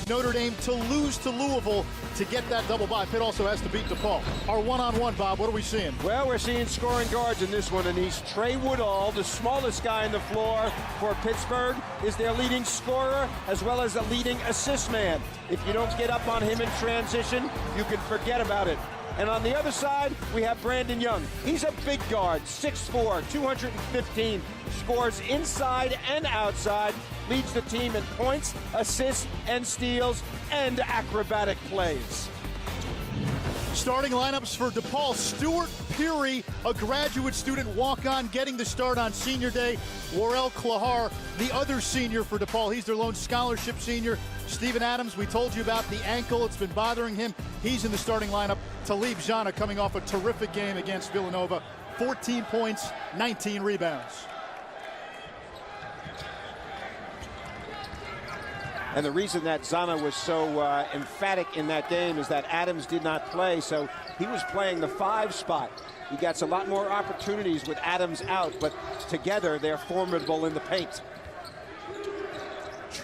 Notre Dame to lose to Louisville to get that double bye. Pitt also has to beat DePaul. Our one-on-one, Bob, what are we seeing? Well, we're seeing scoring guards in this one, and he's Trey Woodall, the smallest guy on the floor for Pittsburgh, is their leading scorer as well as a leading assist man. If you don't get up on him in transition, you can forget about it. And on the other side, we have Brandon Young. He's a big guard, 6'4", 215, scores inside and outside, leads the team in points, assists, and steals, and acrobatic plays. Starting lineups for DePaul: Stuart Peary, a graduate student walk-on, getting the start on senior day. Worrel Clahar, the other senior for DePaul. He's their lone scholarship senior. Steven Adams, we told you about the ankle. It's been bothering him. He's in the starting lineup. Talib Jana coming off a terrific game against Villanova. 14 points, 19 rebounds. And the reason that Zana was so emphatic in that game is that Adams did not play, so he was playing the 5 spot. He gets a lot more opportunities with Adams out, but together they're formidable in the paint.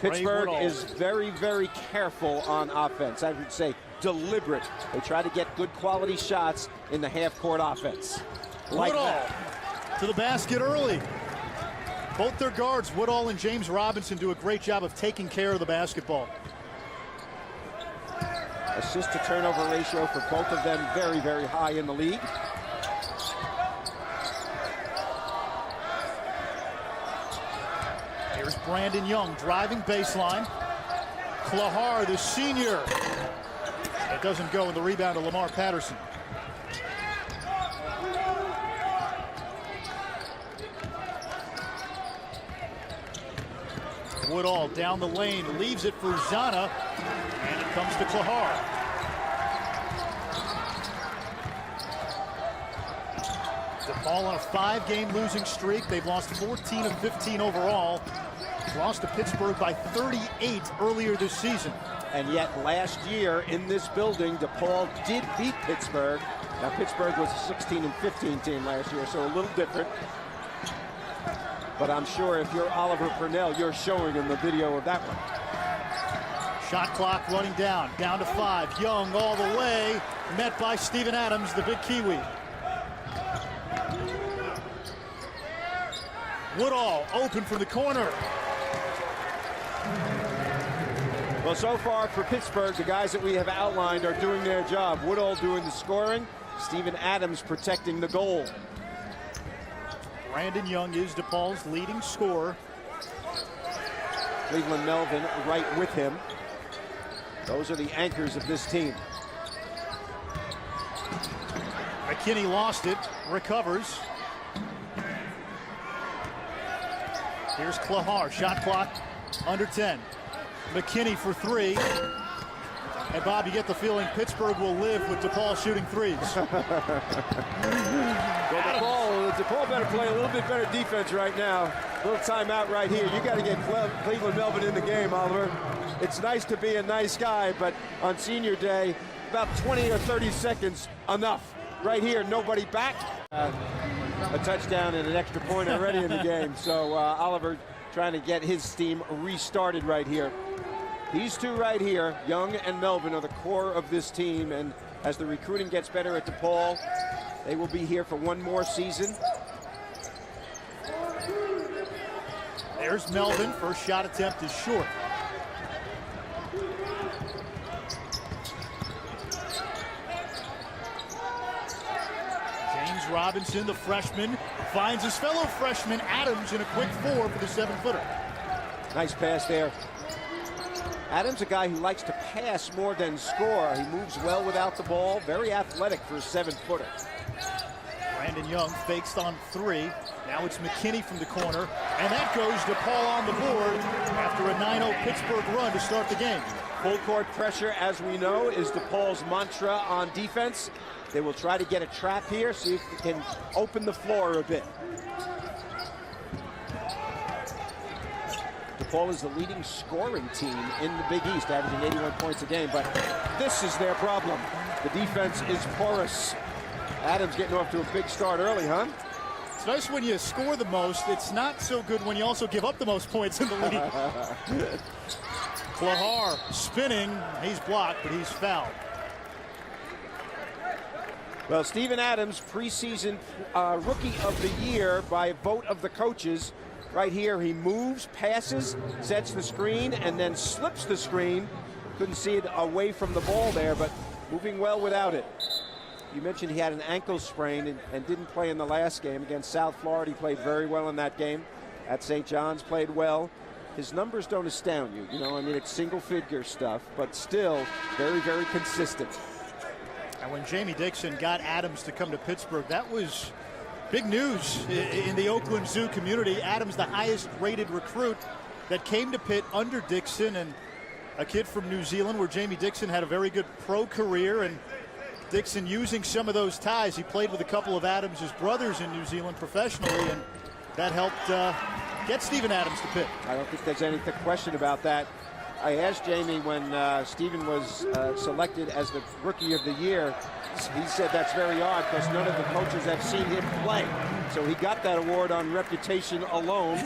Pittsburgh is very, very careful on offense. I would say deliberate. They try to get good quality shots in the half-court offense. Like that. To the basket early. Both their guards, Woodall and James Robinson, do a great job of taking care of the basketball. Assist to turnover ratio for both of them very, very high in the league. Here's Brandon Young driving baseline. Clahar, the senior. It doesn't go in the rebound to Lamar Patterson. Woodall down the lane, leaves it for Zana, and it comes to Clahar. DePaul on a 5-game losing streak. They've lost 14 of 15 overall. Lost to Pittsburgh by 38 earlier this season. And yet last year in this building, DePaul did beat Pittsburgh. Now Pittsburgh was a 16 and 15 team last year, so a little different. But I'm sure if you're Oliver Purnell, you're showing him the video of that one. Shot clock running down to 5. Young all the way, met by Steven Adams, the big Kiwi. Woodall open from the corner. Well, so far for Pittsburgh, the guys that we have outlined are doing their job. Woodall doing the scoring, Steven Adams protecting the goal. Brandon Young is DePaul's leading scorer. Cleveland Melvin right with him. Those are the anchors of this team. McKinney lost it, recovers. Here's Clahar, shot clock under 10. McKinney for 3. And Bob, you get the feeling Pittsburgh will live with DePaul shooting threes. Well, DePaul better play a little bit better defense right now. A little timeout right here. You got to get Cleveland Melvin in the game, Oliver. It's nice to be a nice guy, but on senior day, about 20 or 30 seconds, enough. Right here, nobody back. A touchdown and an extra point already in the game. So Oliver trying to get his team restarted right here. These two right here, Young and Melvin, are the core of this team, and as the recruiting gets better at DePaul, they will be here for one more season. There's Melvin, first shot attempt is short. James Robinson, the freshman, finds his fellow freshman Adams in a quick 4 for the 7-footer. Nice pass there. Adams, a guy who likes to pass more than score. He moves well without the ball. Very athletic for a 7-footer. Brandon Young fakes on 3. Now it's McKinney from the corner. And that goes DePaul on the board after a 9-0 Pittsburgh run to start the game. Full court pressure, as we know, is DePaul's mantra on defense. They will try to get a trap here, see if they can open the floor a bit. DePaul is the leading scoring team in the Big East, averaging 81 points a game, but this is their problem. The defense is porous. Adams getting off to a big start early, huh? It's nice when you score the most. It's not so good when you also give up the most points in the league. Clahar spinning. He's blocked, but he's fouled. Well, Steven Adams, preseason Rookie of the Year by vote of the coaches. Right here, he moves, passes, sets the screen, and then slips the screen. Couldn't see it away from the ball there, but moving well without it. You mentioned he had an ankle sprain and didn't play in the last game against South Florida. He played very well in that game. At St. John's, played well. His numbers don't astound you. You know, I mean, it's single-figure stuff, but still very, very consistent. And when Jamie Dixon got Adams to come to Pittsburgh, that was big news in the Oakland Zoo community. Adams, the highest rated recruit that came to Pitt under Dixon, and a kid from New Zealand where Jamie Dixon had a very good pro career, and Dixon using some of those ties. He played with a couple of Adams' brothers in New Zealand professionally, and that helped get Steven Adams to Pitt. I don't think there's any question about that. I asked Jamie when Steven was selected as the Rookie of the Year. He said that's very odd because none of the coaches have seen him play. So he got that award on reputation alone.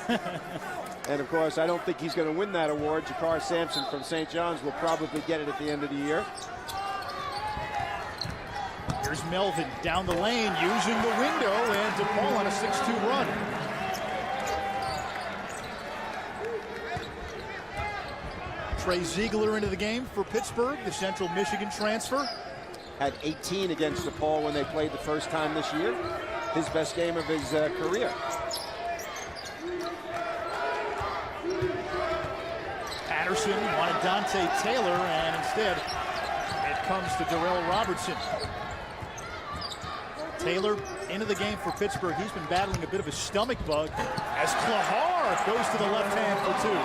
And of course, I don't think he's going to win that award. Jakar Sampson from St. John's will probably get it at the end of the year. Here's Melvin down the lane using the window, and DePaul on a 6-2 run. Trey Ziegler into the game for Pittsburgh, the Central Michigan transfer. Had 18 against DePaul when they played the first time this year. His best game of his career. Patterson wanted Dante Taylor, and instead it comes to Darrell Robertson. Taylor into the game for Pittsburgh. He's been battling a bit of a stomach bug as Clahar goes to the left hand for two.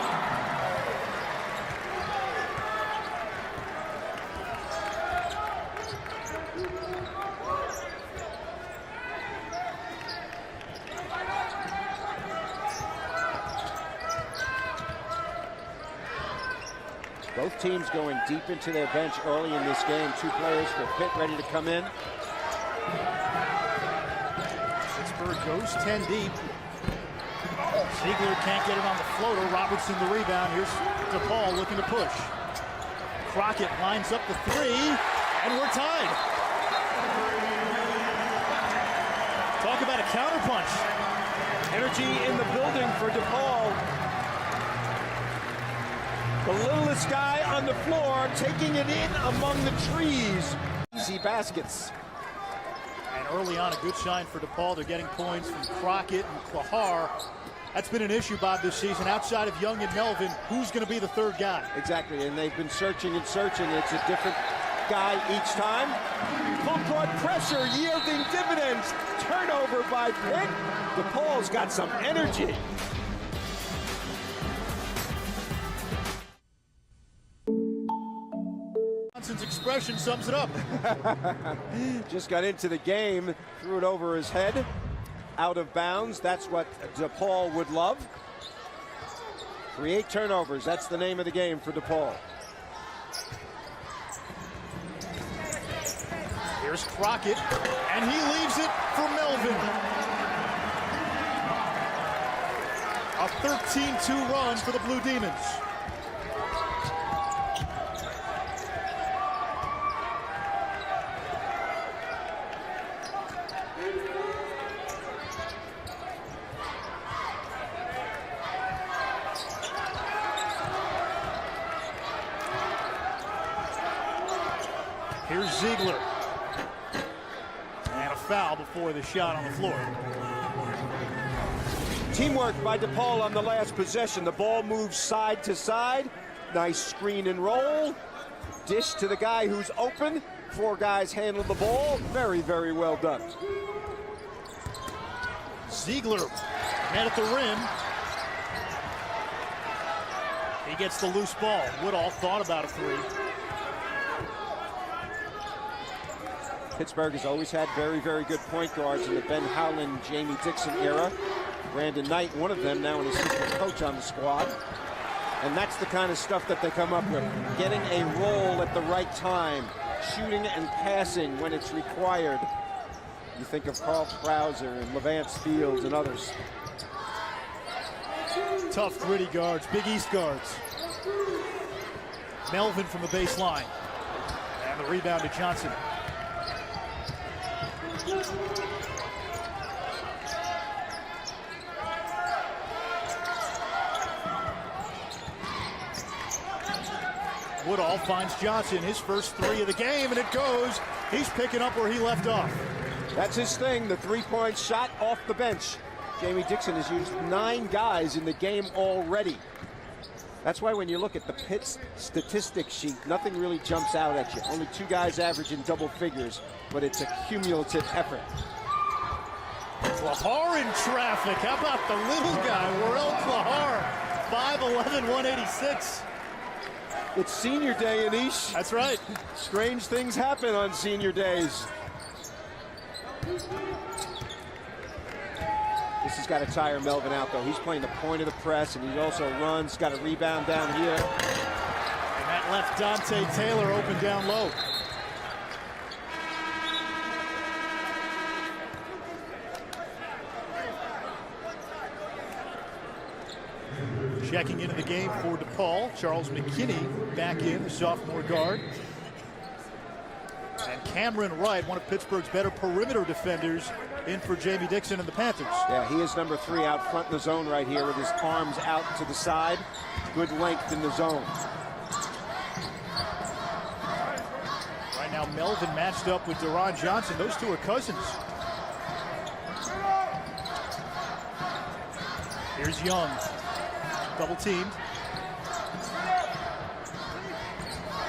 Both teams going deep into their bench early in this game. Two players for Pitt ready to come in. Pittsburgh goes 10 deep. Ziegler can't get it on the floater. Robertson the rebound. Here's DePaul looking to push. Crockett lines up the three, and we're tied. Talk about a counterpunch. Energy in the building for DePaul. The littlest guy on the floor taking it in among the trees. Easy baskets. And early on, a good shine for DePaul. They're getting points from Crockett and Clahar. That's been an issue, Bob, this season. Outside of Young and Melvin, who's going to be the third guy? Exactly, and they've been searching and searching. It's a different guy each time. Full court pressure yielding dividends. Turnover by Pitt. DePaul's got some energy. Johnson's expression sums it up. Just got into the game, threw it over his head, out of bounds. That's what DePaul would love. Create turnovers. That's the name of the game for DePaul. Here's Crockett, and he leaves it for Melvin. A 13-2 run for the Blue Demons. Here's Ziegler. And a foul before the shot on the floor. Teamwork by DePaul on the last possession. The ball moves side to side. Nice screen and roll. Dish to the guy who's open. Four guys handle the ball. Very, very well done. Ziegler met at the rim. He gets the loose ball. Woodall thought about a three. Pittsburgh has always had very, very good point guards in the Ben Howland, Jamie Dixon era. Brandon Knight, one of them, now an assistant coach on the squad. And that's the kind of stuff that they come up with. Getting a roll at the right time. Shooting and passing when it's required. You think of Carl Krauser and Levance Fields and others. Tough, gritty guards, Big East guards. Melvin from the baseline. And the rebound to Johnson. Woodall finds Johnson, his first three of the game, and it goes. He's picking up where he left off. That's his thing, the three-point shot off the bench. Jamie Dixon has used 9 guys in the game already. That's why when you look at the Pitt's statistics sheet, nothing really jumps out at you. Only 2 guys average in double figures, but it's a cumulative effort. Clahar in traffic. How about the little guy, Worrel Clahar, 5'11", 186. It's senior day, Anish. That's right. Strange things happen on senior days. This has got to tire Melvin out, though. He's playing the point of the press, and he also runs. Got a rebound down here. And that left Dante Taylor open down low. Checking into the game for DePaul, Charles McKinney back in, the sophomore guard. And Cameron Wright, one of Pittsburgh's better perimeter defenders, in for Jamie Dixon and the Panthers. Yeah, he is number 3 out front in the zone right here with his arms out to the side. Good length in the zone. Right now, Melvin matched up with Deron Johnson. Those two are cousins. Here's Young. Double teamed.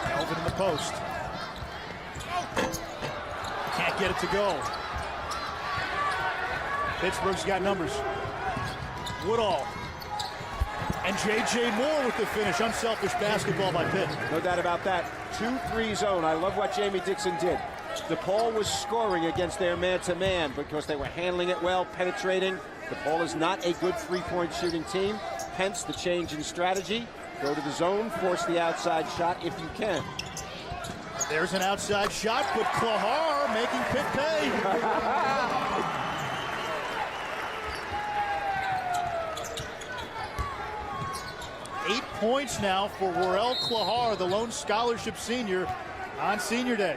Melvin in the post. Can't get it to go. Pittsburgh's got numbers. Woodall. And J.J. Moore with the finish. Unselfish basketball by Pitt. No doubt about that. 2-3 zone. I love what Jamie Dixon did. DePaul was scoring against their man-to-man because they were handling it well, penetrating. DePaul is not a good three-point shooting team. Hence the change in strategy. Go to the zone, force the outside shot if you can. There's an outside shot, but Clahar making Pitt pay. 8 points now for Worrel Clahar, the lone scholarship senior, on senior day.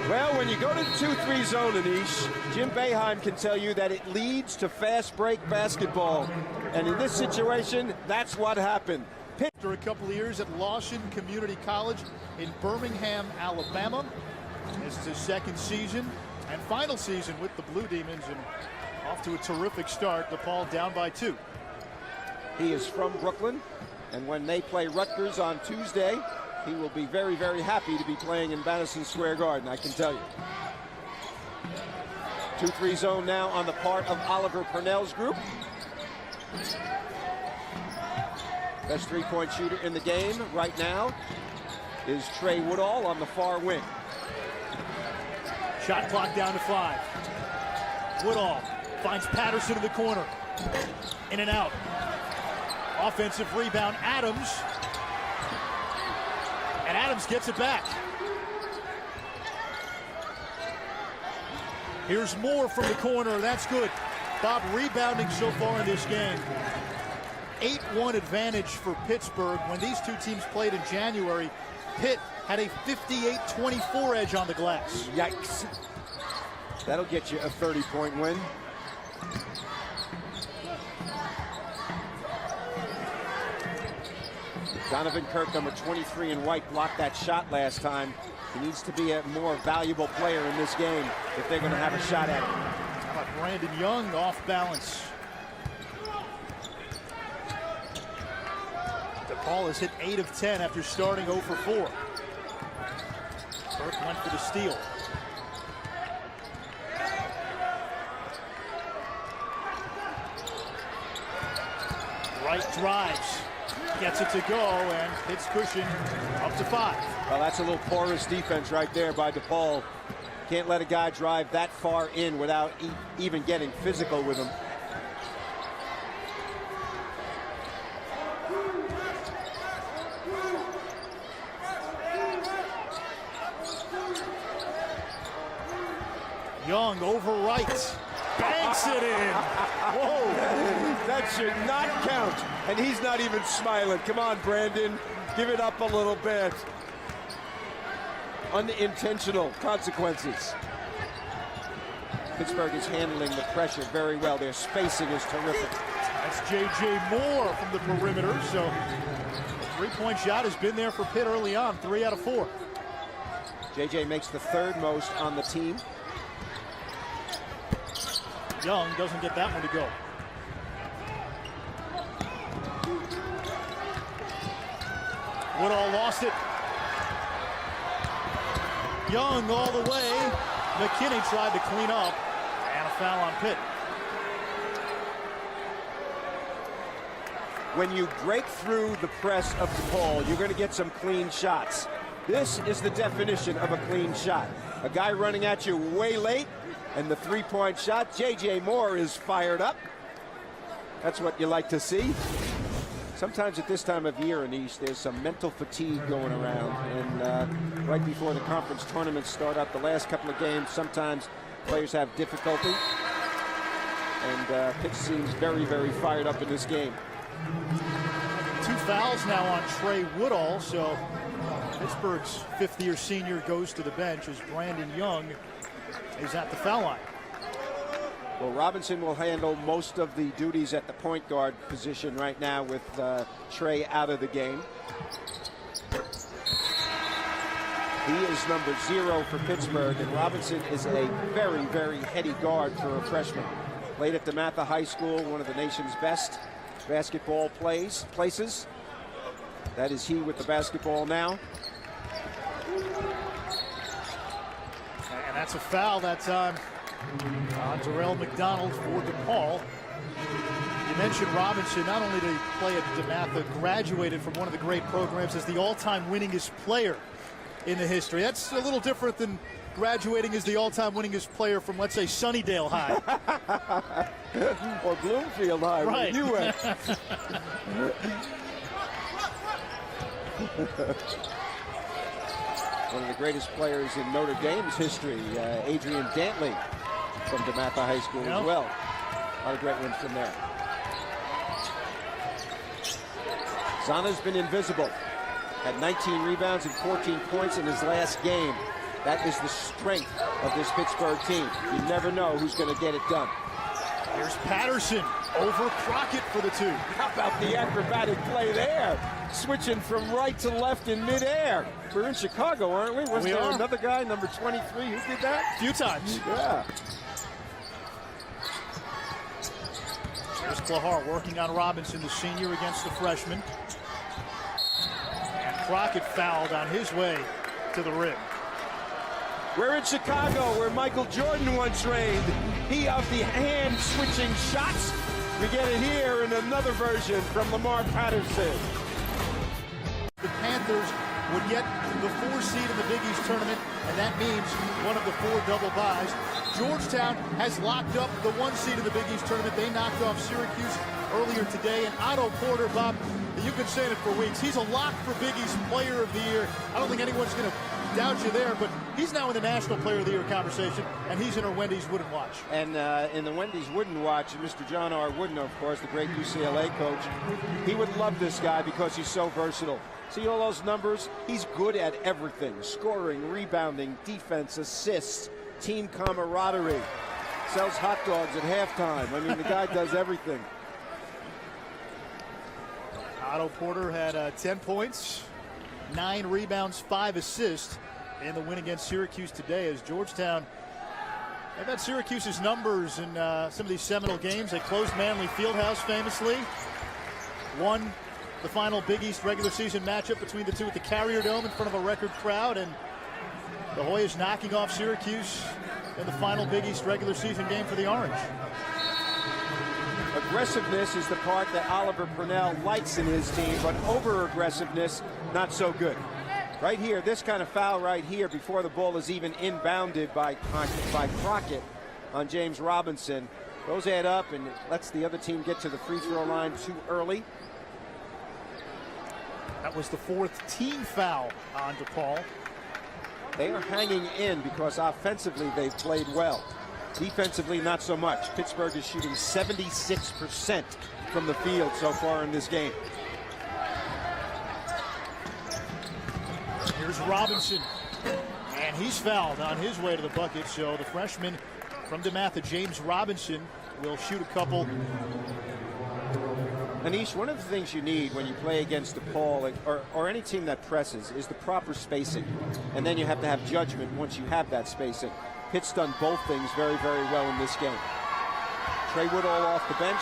Well, when you go to the 2-3 zone, Anish, Jim Boeheim can tell you that it leads to fast break basketball. And in this situation, that's what happened. After a couple of years at Lawson Community College in Birmingham, Alabama. This is his second season and final season with the Blue Demons, and off to a terrific start. DePaul down by 2. He is from Brooklyn, and when they play Rutgers on Tuesday, he will be very, very happy to be playing in Madison Square Garden, I can tell you. 2-3 zone now on the part of Oliver Purnell's group. Best three-point shooter in the game right now is Trey Woodall on the far wing. Shot clock down to 5. Woodall finds Patterson in the corner. In and out. Offensive rebound, Adams. And Adams gets it back. Here's Moore from the corner. That's good. Bob rebounding so far in this game. 8-1 advantage for Pittsburgh. When these two teams played in January, Pitt had a 58-24 edge on the glass. Yikes. That'll get you a 30-point win. Donovan Kirk, number 23 in white, blocked that shot last time. He needs to be a more valuable player in this game if they're going to have a shot at him. How about Brandon Young off balance? DePaul has hit 8 of 10 after starting 0 for 4. Kirk went for the steal. Wright drives. Gets it to go, and hits cushion up to 5. Well, that's a little porous defense right there by DePaul. Can't let a guy drive that far in without even getting physical with him. Young over Wright. Banks it in. Whoa. That should not count. And he's not even smiling. Come on, Brandon. Give it up a little bit. Unintentional consequences. Pittsburgh is handling the pressure very well. Their spacing is terrific. That's J.J. Moore from the perimeter. So the three-point shot has been there for Pitt early on, 3 out of 4. J.J. makes the third most on the team. Young doesn't get that one to go. Woodall lost it. Young all the way. McKinney tried to clean up, and a foul on Pitt. When you break through the press of DePaul, you're going to get some clean shots. This is the definition of a clean shot. A guy running at you way late, and the three-point shot. J.J. Moore is fired up. That's what you like to see. Sometimes at this time of year, Anish, there's some mental fatigue going around. And right before the conference tournaments start up, the last couple of games, sometimes players have difficulty. And Pitt seems very, very fired up in this game. 2 fouls now on Trey Woodall, so Pittsburgh's fifth-year senior goes to the bench as Brandon Young is at the foul line. Well, Robinson will handle most of the duties at the point guard position right now with Trey out of the game. He is number 0 for Pittsburgh, and Robinson is a very, very heady guard for a freshman. Played at DeMatha High School, one of the nation's best basketball places. That is he with the basketball now. And that's a foul that time. Darrell McDonald for DePaul. You mentioned Robinson. Not only did he play at DeMatha, graduated from one of the great programs as the all-time winningest player in the history. That's a little different than graduating as the all-time winningest player from, let's say, Sunnydale High. Or Bloomfield High, right. where you went. One of the greatest players in Notre Dame's history, Adrian Dantley from DeMatha High School as well. A lot of great ones from there. Zana's been invisible. Had 19 rebounds and 14 points in his last game. That is the strength of this Pittsburgh team. You never know who's going to get it done. Here's Patterson over Crockett for the 2. How about the acrobatic play there? Switching from right to left in midair. We're in Chicago, aren't we? Was there another guy, number 23, who did that? A few times. Yeah. Here's Clahar working on Robinson, the senior, against the freshman. And Crockett fouled on his way to the rim. We're in Chicago, where Michael Jordan once reigned. He of the hand-switching shots. We get it here in another version from Lamar Patterson. The Panthers would get the 4 seed in the Big East tournament, and that means one of the 4 double byes. Georgetown has locked up the 1 seed in the Big East tournament. They knocked off Syracuse earlier today, and Otto Porter, Bob, you've been saying it for weeks, he's a lock for Big East Player of the Year. I don't think anyone's going to doubt you there, but he's now in the National Player of the Year conversation, and he's in our Wendy's Wooden Watch. And in the Wendy's Wooden Watch, Mr. John R. Wooden, of course, the great UCLA coach, he would love this guy because he's so versatile. See all those numbers? He's good at everything. Scoring, rebounding, defense, assists, team camaraderie. Sells hot dogs at halftime. I mean, the guy does everything. Otto Porter had 10 points, 9 rebounds, 5 assists in the win against Syracuse today, as Georgetown, they've had Syracuse's numbers in some of these seminal games. They closed Manley Fieldhouse famously, won the final Big East regular season matchup between the two at the Carrier Dome in front of a record crowd, and the Hoyas knocking off Syracuse in the final Big East regular season game for the Orange. Aggressiveness is the part that Oliver Purnell likes in his team, but over-aggressiveness, not so good. Right here, this kind of foul right here before the ball is even inbounded by Crockett on James Robinson. Those add up and lets the other team get to the free throw line too early. That was the 4th team foul on DePaul. They are hanging in because offensively they've played well. Defensively, not so much. Pittsburgh is shooting 76% from the field so far in this game. Here's Robinson, and he's fouled on his way to the bucket. So the freshman from DeMatha, James Robinson, will shoot a couple. Anish, one of the things you need when you play against DePaul or any team that presses is the proper spacing. And then you have to have judgment once you have that spacing. Pitt's done both things very, very well in this game. Trey Woodall off the bench.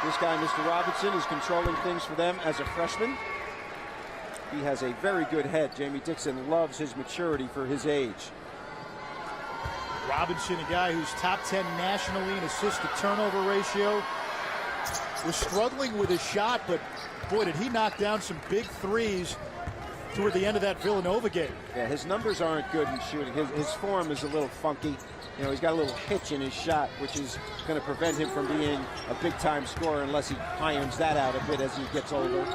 This guy, Mr. Robinson, is controlling things for them as a freshman. He has a very good head. Jamie Dixon loves his maturity for his age. Robinson, a guy who's top 10 nationally in assist-to-turnover ratio, was struggling with his shot, but boy, did he knock down some big threes toward the end of that Villanova game. Yeah, his numbers aren't good in shooting. His form is a little funky. You know, he's got a little hitch in his shot, which is going to prevent him from being a big-time scorer unless he irons that out a bit as he gets older.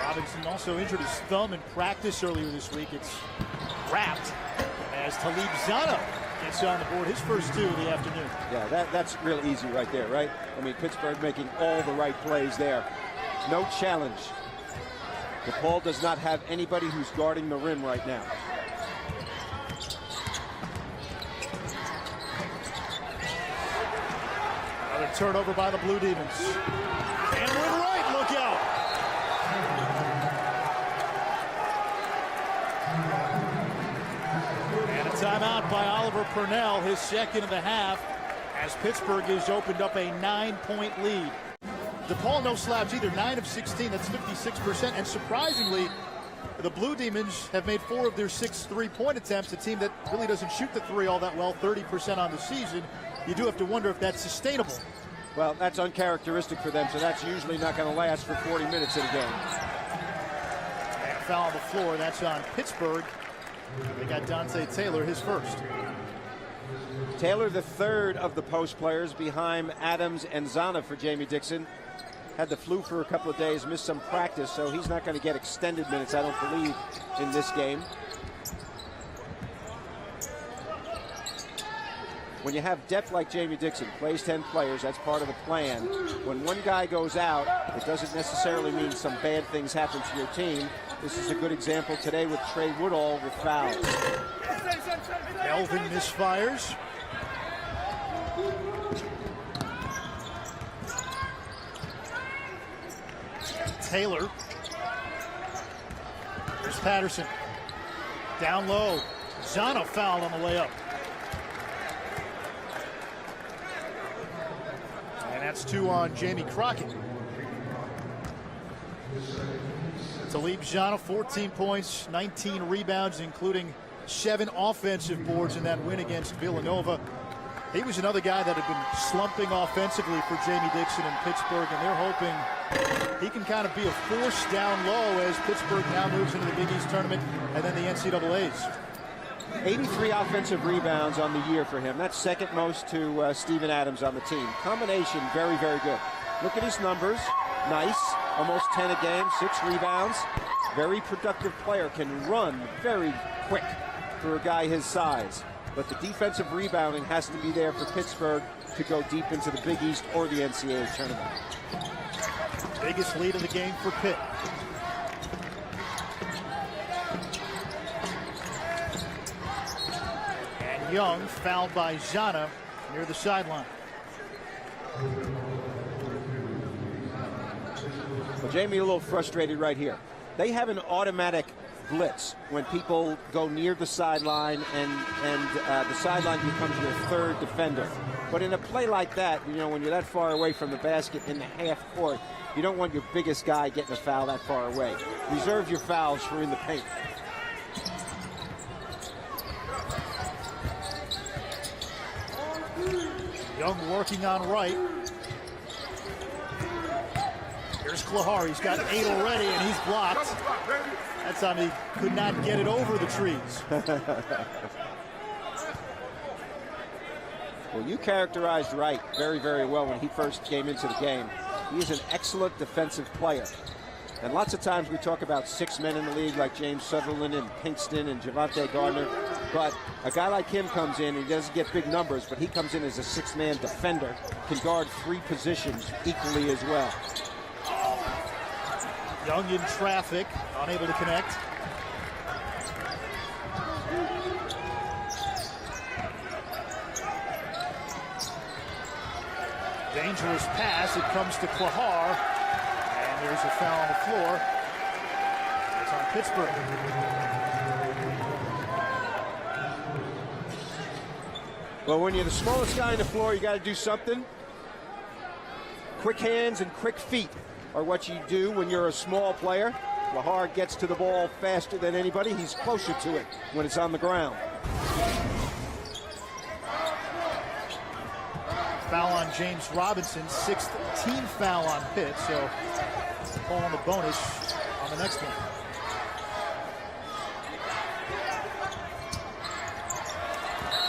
Robinson also injured his thumb in practice earlier this week. It's wrapped as Talib Zana gets on the board, his first two of the afternoon. Yeah, that's real easy right there, right? I mean, Pittsburgh making all the right plays there. No challenge. DePaul does not have anybody who's guarding the rim right now. Another turnover by the Blue Demons. And with right, look out. And a timeout by Oliver Purnell, his second of the half, as Pittsburgh has opened up a 9-point lead. DePaul no slouch either, 9 of 16, that's 56%, and surprisingly, the Blue Demons have made 4 of their 6 three-point attempts, a team that really doesn't shoot the three all that well, 30% on the season. You do have to wonder if that's sustainable. Well, that's uncharacteristic for them, so that's usually not going to last for 40 minutes in a game. And a foul on the floor, that's on Pittsburgh. They got Dante Taylor, his first. Taylor, the third of the post players, behind Adams and Zana for Jamie Dixon. Had the flu for a couple of days, missed some practice, so he's not going to get extended minutes, I don't believe, in this game. When you have depth like Jamie Dixon, plays 10 players, that's part of the plan. When one guy goes out, it doesn't necessarily mean some bad things happen to your team. This is a good example today with Trey Woodall with fouls. Melvin misfires. Taylor. Here's Patterson. Down low. Zana fouled on the layup. And that's 2 on Jamie Crockett. Talib Zana, 14 points, 19 rebounds, including 7 offensive boards in that win against Villanova. He was another guy that had been slumping offensively for Jamie Dixon in Pittsburgh, and they're hoping he can kind of be a force down low as Pittsburgh now moves into the Big East tournament and then the NCAAs. 83 offensive rebounds on the year for him. That's second most to Steven Adams on the team. Combination, very, very good. Look at his numbers. Nice. Almost 10 a game, 6 rebounds. Very productive player, can run very quick for a guy his size. But the defensive rebounding has to be there for Pittsburgh to go deep into the Big East or the NCAA tournament. Biggest lead of the game for Pitt. And Young fouled by Zana near the sideline. Well, Jamie, a little frustrated right here. They have an automatic blitz when people go near the sideline and the sideline becomes your third defender. But in a play like that, you know, when you're that far away from the basket in the half court, you don't want your biggest guy getting a foul that far away. Reserve your fouls for in the paint. Young working on right. Here's Clahar. He's got 8 already, and he's blocked. That time he could not get it over the trees. Well, you characterized Wright very, very well when he first came into the game. He is an excellent defensive player. And lots of times we talk about 6 men in the league like James Sutherland and Pinkston and Javante Gardner. But a guy like him comes in, he doesn't get big numbers, but he comes in as a 6-man defender, can guard 3 positions equally as well. Young in traffic, unable to connect. Dangerous pass. It comes to Clahar. And there's a foul on the floor. It's on Pittsburgh. Well, when you're the smallest guy on the floor, you got to do something. Quick hands and quick feet are what you do when you're a small player. Clahar gets to the ball faster than anybody. He's closer to it when it's on the ground. Foul on James Robinson, sixth team foul on Pitt, so ball on the bonus on the next one.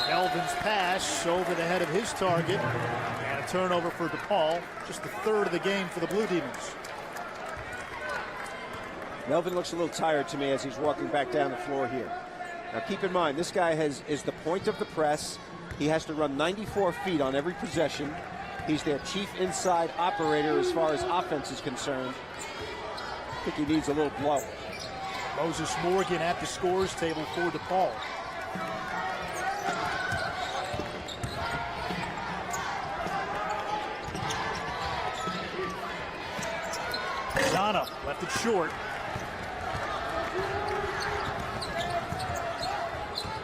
Melvin's pass over the head of his target, and a turnover for DePaul, just the third of the game for the Blue Demons. Melvin looks a little tired to me as he's walking back down the floor here. Now keep in mind, this guy is the point of the press. He has to run 94 feet on every possession. He's their chief inside operator as far as offense is concerned. I think he needs a little blow. Moses Morgan at the scores table for DePaul. Zana left it short.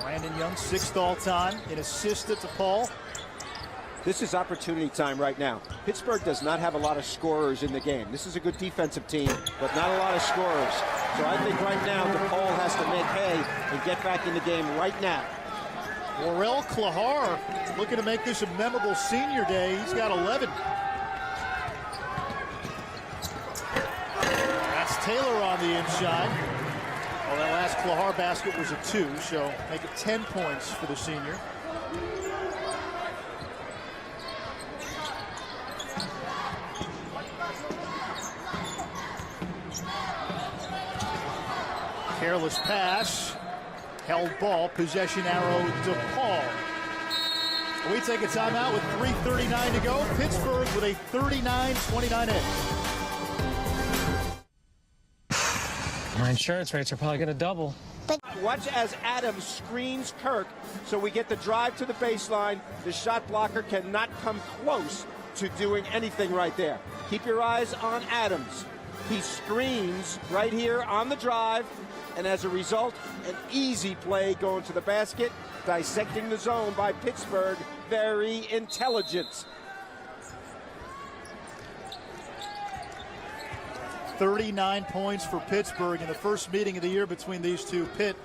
Brandon Young, sixth all-time in assists at DePaul. This is opportunity time right now. Pittsburgh does not have a lot of scorers in the game. This is a good defensive team, but not a lot of scorers. So I think right now DePaul has to make hay and get back in the game right now. Worrel Clahar looking to make this a memorable senior day. He's got 11. That's Taylor on the inside. Well, that last Clahar basket was a 2, so make it 10 points for the senior. Careless pass, held ball, possession arrow DePaul. We take a timeout with 3:39 to go. Pittsburgh with a 39-29 edge. My insurance rates are probably going to double. Watch as Adams screens Kirk, so we get the drive to the baseline. The shot blocker cannot come close to doing anything right there. Keep your eyes on Adams. He screens right here on the drive, and as a result, an easy play going to the basket, dissecting the zone by Pittsburgh. Very intelligent. 39 points for Pittsburgh in the first meeting of the year between these two. Pitt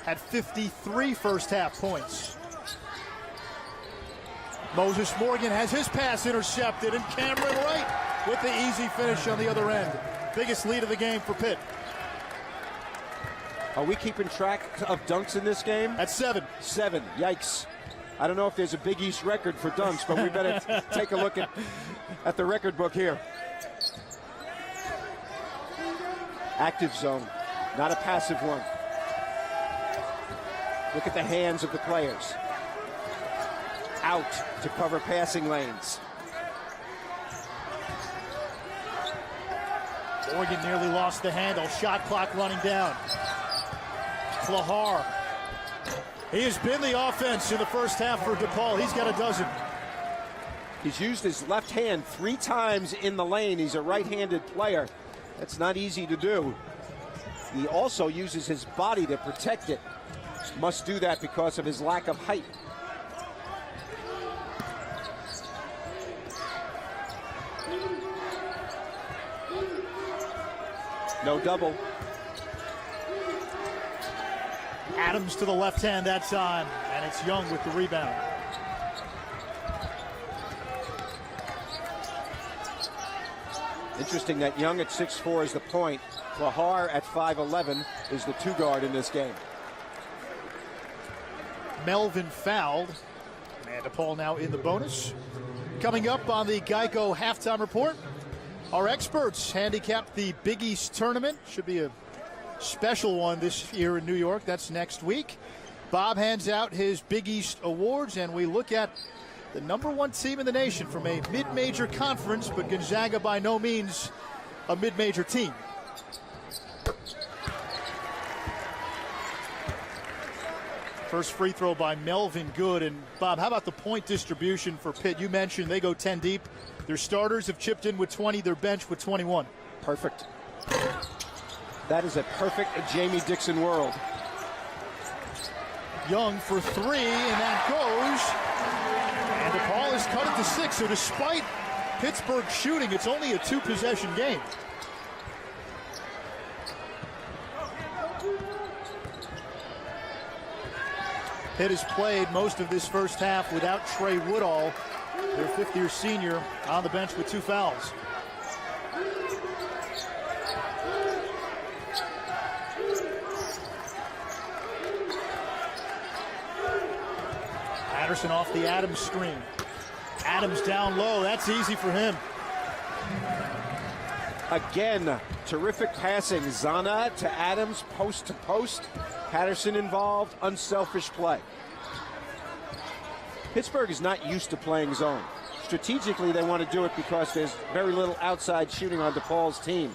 had 53 first half points. Moses Morgan has his pass intercepted, and Cameron Wright with the easy finish on the other end. Biggest lead of the game for Pitt. Are we keeping track of dunks in this game? At 7. 7. Yikes. I don't know if there's a Big East record for dunks, but we better take a look at the record book here. Active zone, not a passive one. Look at the hands of the players. Out to cover passing lanes. Morgan nearly lost the handle. Shot clock running down. Clahar. He has been the offense in the first half for DePaul. He's got a dozen. He's used his left hand 3 times in the lane. He's a right-handed player. That's not easy to do. He also uses his body to protect it. Must do that because of his lack of height. No double. Adams to the left hand that time, and it's Young with the rebound. Interesting that Young at 6'4" is the point. Clahar at 5'11" is the 2 guard in this game. Melvin fouled. And DePaul now in the bonus. Coming up on the Geico halftime report, our experts handicap the Big East tournament. Should be a special one this year in New York. That's next week. Bob hands out his Big East awards, and we look at the #1 team in the nation from a mid-major conference, but Gonzaga by no means a mid-major team. First free throw by Melvin Good. And Bob, how about the point distribution for Pitt? You mentioned they go 10 deep. Their starters have chipped in with 20, their bench with 21. Perfect. That is a perfect Jamie Dixon world. Young for three, and that goes. And DePaul has cut it to 6. So despite Pittsburgh shooting, it's only a 2-possession game. Pitt has played most of this first half without Trey Woodall, their fifth-year senior, on the bench with 2 fouls. Patterson off the Adams screen. Adams down low. That's easy for him. Again, terrific passing. Zana to Adams, post to post. Patterson involved, unselfish play. Pittsburgh is not used to playing zone. Strategically, they want to do it because there's very little outside shooting on DePaul's team.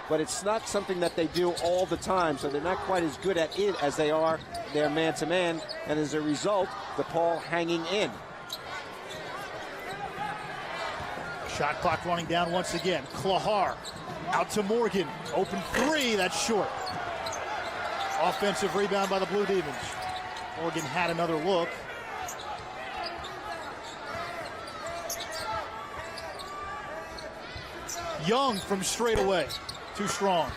But it's not something that they do all the time, so they're not quite as good at it as they are their man-to-man, and as a result, DePaul hanging in. Shot clock running down once again. Clahar out to Morgan. Open three, that's short. Offensive rebound by the Blue Demons. Morgan had another look. Young from straight away. Too strong.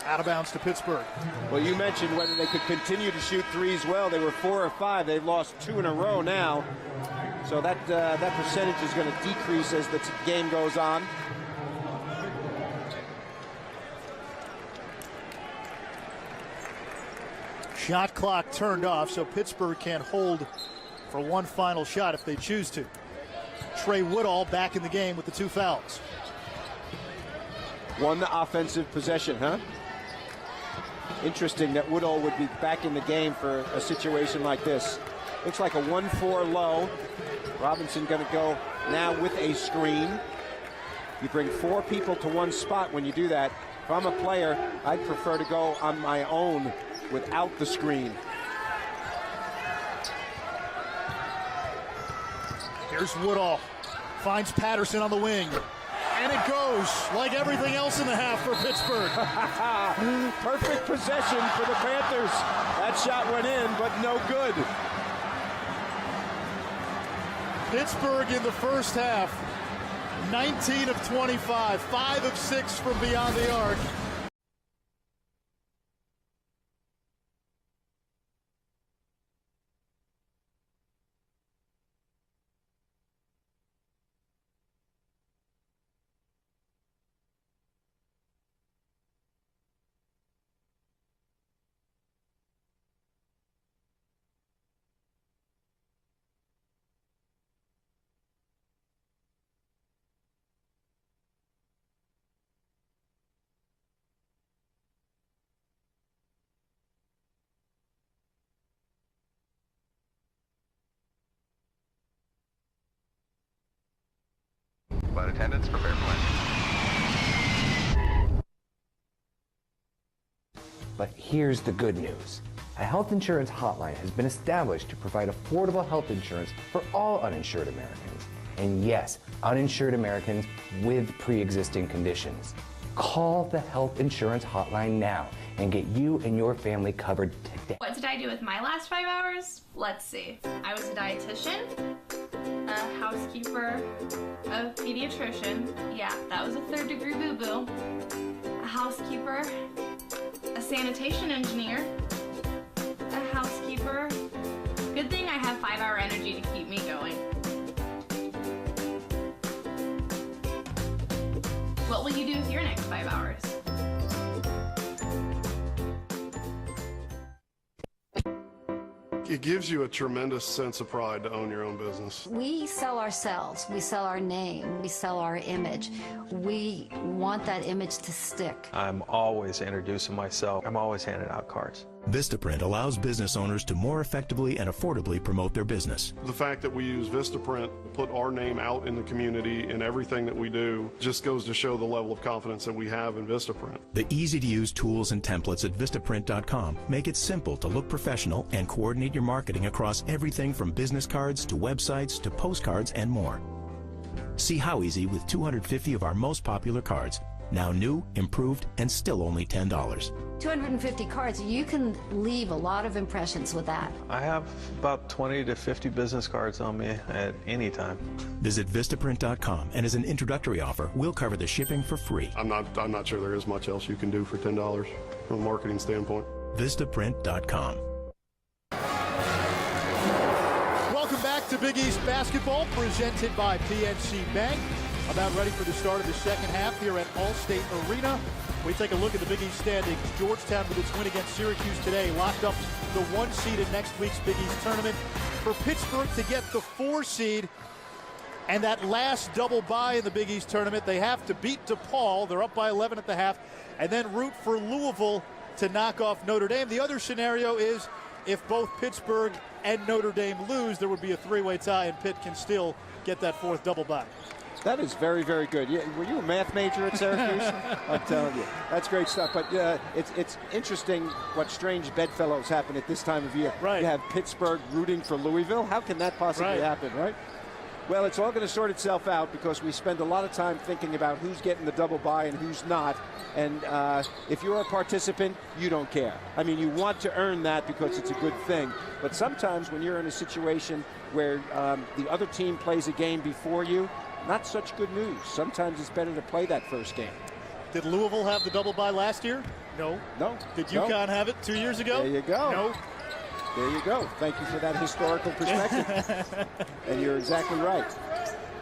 Out of bounds to Pittsburgh. Well, you mentioned whether they could continue to shoot threes well. They were 4 of 5. They've lost 2 in a row now. So that percentage is going to decrease as the game goes on. Shot clock turned off, so Pittsburgh can hold for one final shot if they choose to. Trey Woodall back in the game with the 2 fouls. One offensive possession, huh? Interesting that Woodall would be back in the game for a situation like this. Looks like a 1-4 low. Robinson going to go now with a screen. You bring 4 people to one spot when you do that. If I'm a player, I'd prefer to go on my own without the screen. Here's Woodall. Finds Patterson on the wing. And it goes like everything else in the half for Pittsburgh. Perfect possession for the Panthers. That shot went in, but no good. Pittsburgh in the first half, 19 of 25, 5 of 6 from beyond the arc. Flight attendants, prepare flight. But here's the good news. A health insurance hotline has been established to provide affordable health insurance for all uninsured Americans. And yes, uninsured Americans with pre-existing conditions. Call the health insurance hotline now and get you and your family covered today. What did I do with my last 5 hours? Let's see. I was a dietitian, a housekeeper, a pediatrician. Yeah, that was a 3rd degree boo-boo. A housekeeper, a sanitation engineer, a housekeeper. Good thing I have 5-hour energy to keep me going. What will you do with your next 5 hours? It gives you a tremendous sense of pride to own your own business. We sell ourselves, we sell our name, we sell our image. We want that image to stick. I'm always introducing myself. I'm always handing out cards. Vistaprint allows business owners to more effectively and affordably promote their business. The fact that we use Vistaprint, put our name out in the community in everything that we do, just goes to show the level of confidence that we have in Vistaprint. The easy-to-use tools and templates at Vistaprint.com make it simple to look professional and coordinate your marketing across everything from business cards to websites to postcards and more. See how easy with 250 of our most popular cards. Now new, improved, and still only $10. 250 cards, you can leave a lot of impressions with that. I have about 20 to 50 business cards on me at any time. Visit Vistaprint.com, and as an introductory offer, we'll cover the shipping for free. I'm not sure there is much else you can do for $10 from a marketing standpoint. Vistaprint.com. Welcome back to Big East Basketball, presented by PNC Bank. About ready for the start of the second half here at Allstate Arena. We take a look at the Big East standings. Georgetown with its win against Syracuse today locked up the 1 seed in next week's Big East tournament. For Pittsburgh to get the 4 seed and that last double bye in the Big East tournament, they have to beat DePaul. They're up by 11 at the half, and then root for Louisville to knock off Notre Dame. The other scenario is if both Pittsburgh and Notre Dame lose, there would be a 3-way tie, and Pitt can still get that 4th double bye. That is very, very good. Were you a math major at Syracuse? I'm telling you, that's great stuff. But it's interesting what strange bedfellows happen at this time of year. Right. You have Pittsburgh rooting for Louisville. How can that possibly happen, right? Well, it's all going to sort itself out because we spend a lot of time thinking about who's getting the double bye and who's not. And if you're a participant, you don't care. I mean, you want to earn that because it's a good thing. But sometimes when you're in a situation where the other team plays a game before you, not such good news. Sometimes it's better to play that first game. Did Louisville have the double bye last year? No. No. Did UConn have it 2 years ago? There you go. No. There you go. Thank you for that historical perspective. And you're exactly right.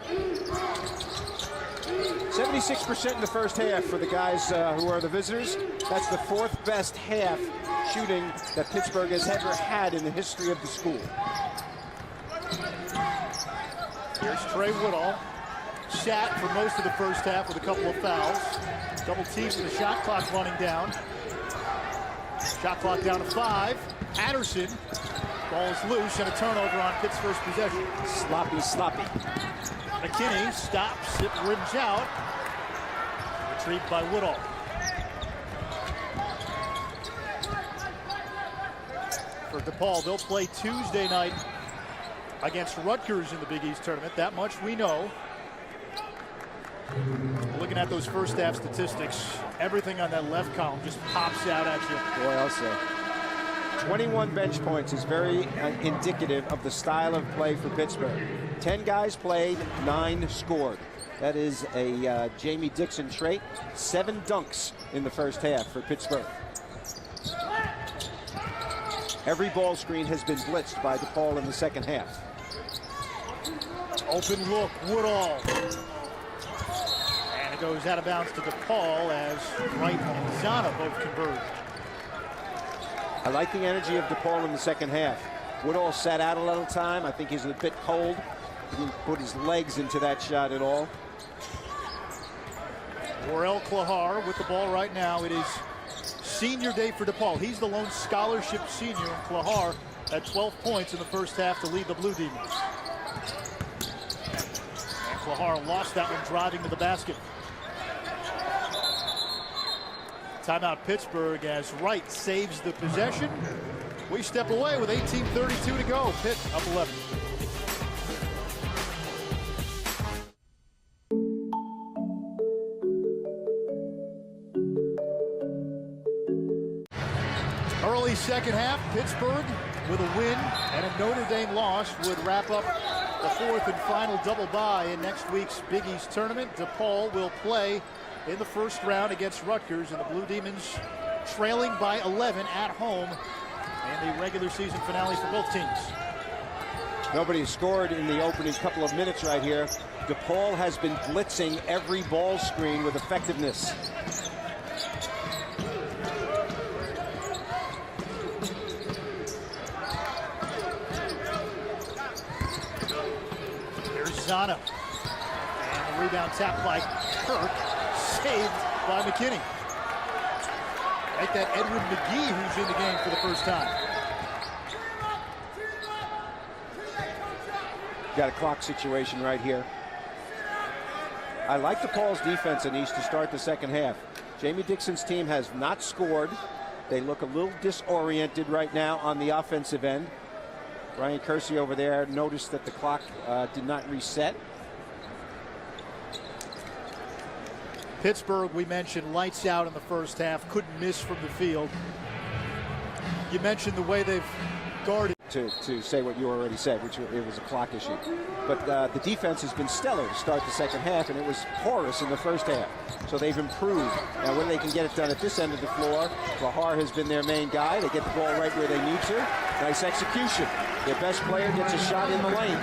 76% in the first half for the guys who are the visitors. That's the 4th best half shooting that Pittsburgh has ever had in the history of the school. Here's Trey Woodall. Sat for most of the first half with a couple of fouls. Double teams with the shot clock running down. Shot clock down to 5. Patterson. Ball is loose and a turnover on Pitt's first possession. Sloppy. McKinney stops, it rims out. Retrieved by Woodall. For DePaul, they'll play Tuesday night against Rutgers in the Big East tournament. That much we know. Looking at those first half statistics, everything on that left column just pops out at you. Boy, I'll say. 21 bench points is very indicative of the style of play for Pittsburgh. 10 guys played, 9 scored. That is a Jamie Dixon trait. 7 dunks in the first half for Pittsburgh. Every ball screen has been blitzed by DePaul in the second half. Open look, Woodall. And it goes out of bounds to DePaul as Wright and Zana both converge. I like the energy of DePaul in the second half. Woodall sat out a little time. I think he's a bit cold. He didn't put his legs into that shot at all. Worrel Clahar with the ball right now. It is senior day for DePaul. He's the lone scholarship senior, and Clahar had 12 points in the first half to lead the Blue Demons. And Clahar lost that one driving to the basket. Timeout Pittsburgh as Wright saves the possession. We step away with 18:32 to go. Pitt up 11. Early second half, Pittsburgh with a win and a Notre Dame loss would wrap up the 4th and final double bye in next week's Big East tournament. DePaul will play in the first round against Rutgers, and the Blue Demons trailing by 11 at home in the regular season finale for both teams. Nobody scored in the opening couple of minutes right here. DePaul has been blitzing every ball screen with effectiveness. Here's Zana. And the rebound tap by Kirk. Saved by McKinney. Make that Edwin McGee, who's in the game for the first time. Got a clock situation right here. I like DePaul's defense in East to start the second half. Jamie Dixon's team has not scored. They look a little disoriented right now on the offensive end. Ryan Kersey over there noticed that the clock did not reset. Pittsburgh, we mentioned, lights out in the first half, couldn't miss from the field. You mentioned the way they've guarded. To say what you already said, which it was a clock issue. But the defense has been stellar to start the second half, and it was porous in the first half. So they've improved. Now, when they can get it done at this end of the floor, Clahar has been their main guy. They get the ball right where they need to. Nice execution. Their best player gets a shot in the lane.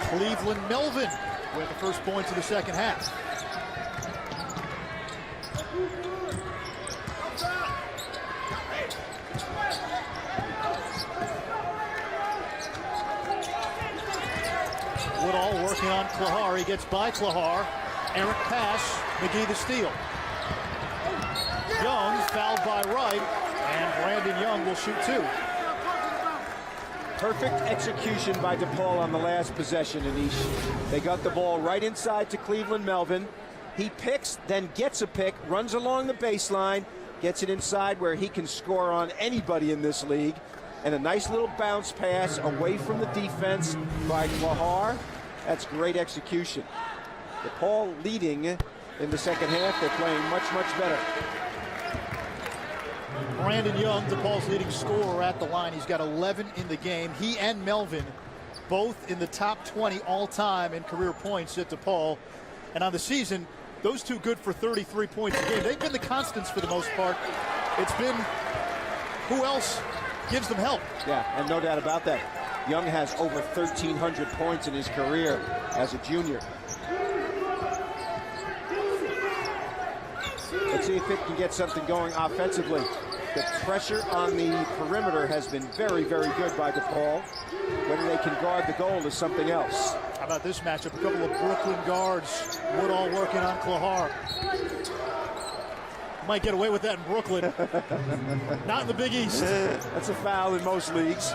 Cleveland Melvin with the first points of the second half. Woodall working on Clahar. He gets by Clahar. Errant pass. McGee the steal. Young fouled by Wright, and Brandon Young will shoot two. Perfect execution by DePaul on the last possession, Anish. They got the ball right inside to Cleveland Melvin. He picks, then gets a pick, runs along the baseline, gets it inside where he can score on anybody in this league. And a nice little bounce pass away from the defense by Clahar. That's great execution. DePaul leading in the second half. They're playing much, much better. Brandon Young, DePaul's leading scorer at the line. He's got 11 in the game. He and Melvin both in the top 20 all-time in career points at DePaul. And on the season, those two good for 33 points a game. They've been the constants for the most part. It's been who else gives them help. Yeah, and no doubt about that. Young has over 1,300 points in his career as a junior. Let's see if it can get something going offensively. The pressure on the perimeter has been very, very good by DePaul. Whether they can guard the goal is something else. How about this matchup? A couple of Brooklyn guards. Woodall working on Clahar. Might get away with that in Brooklyn. Not in the Big East. That's a foul in most leagues.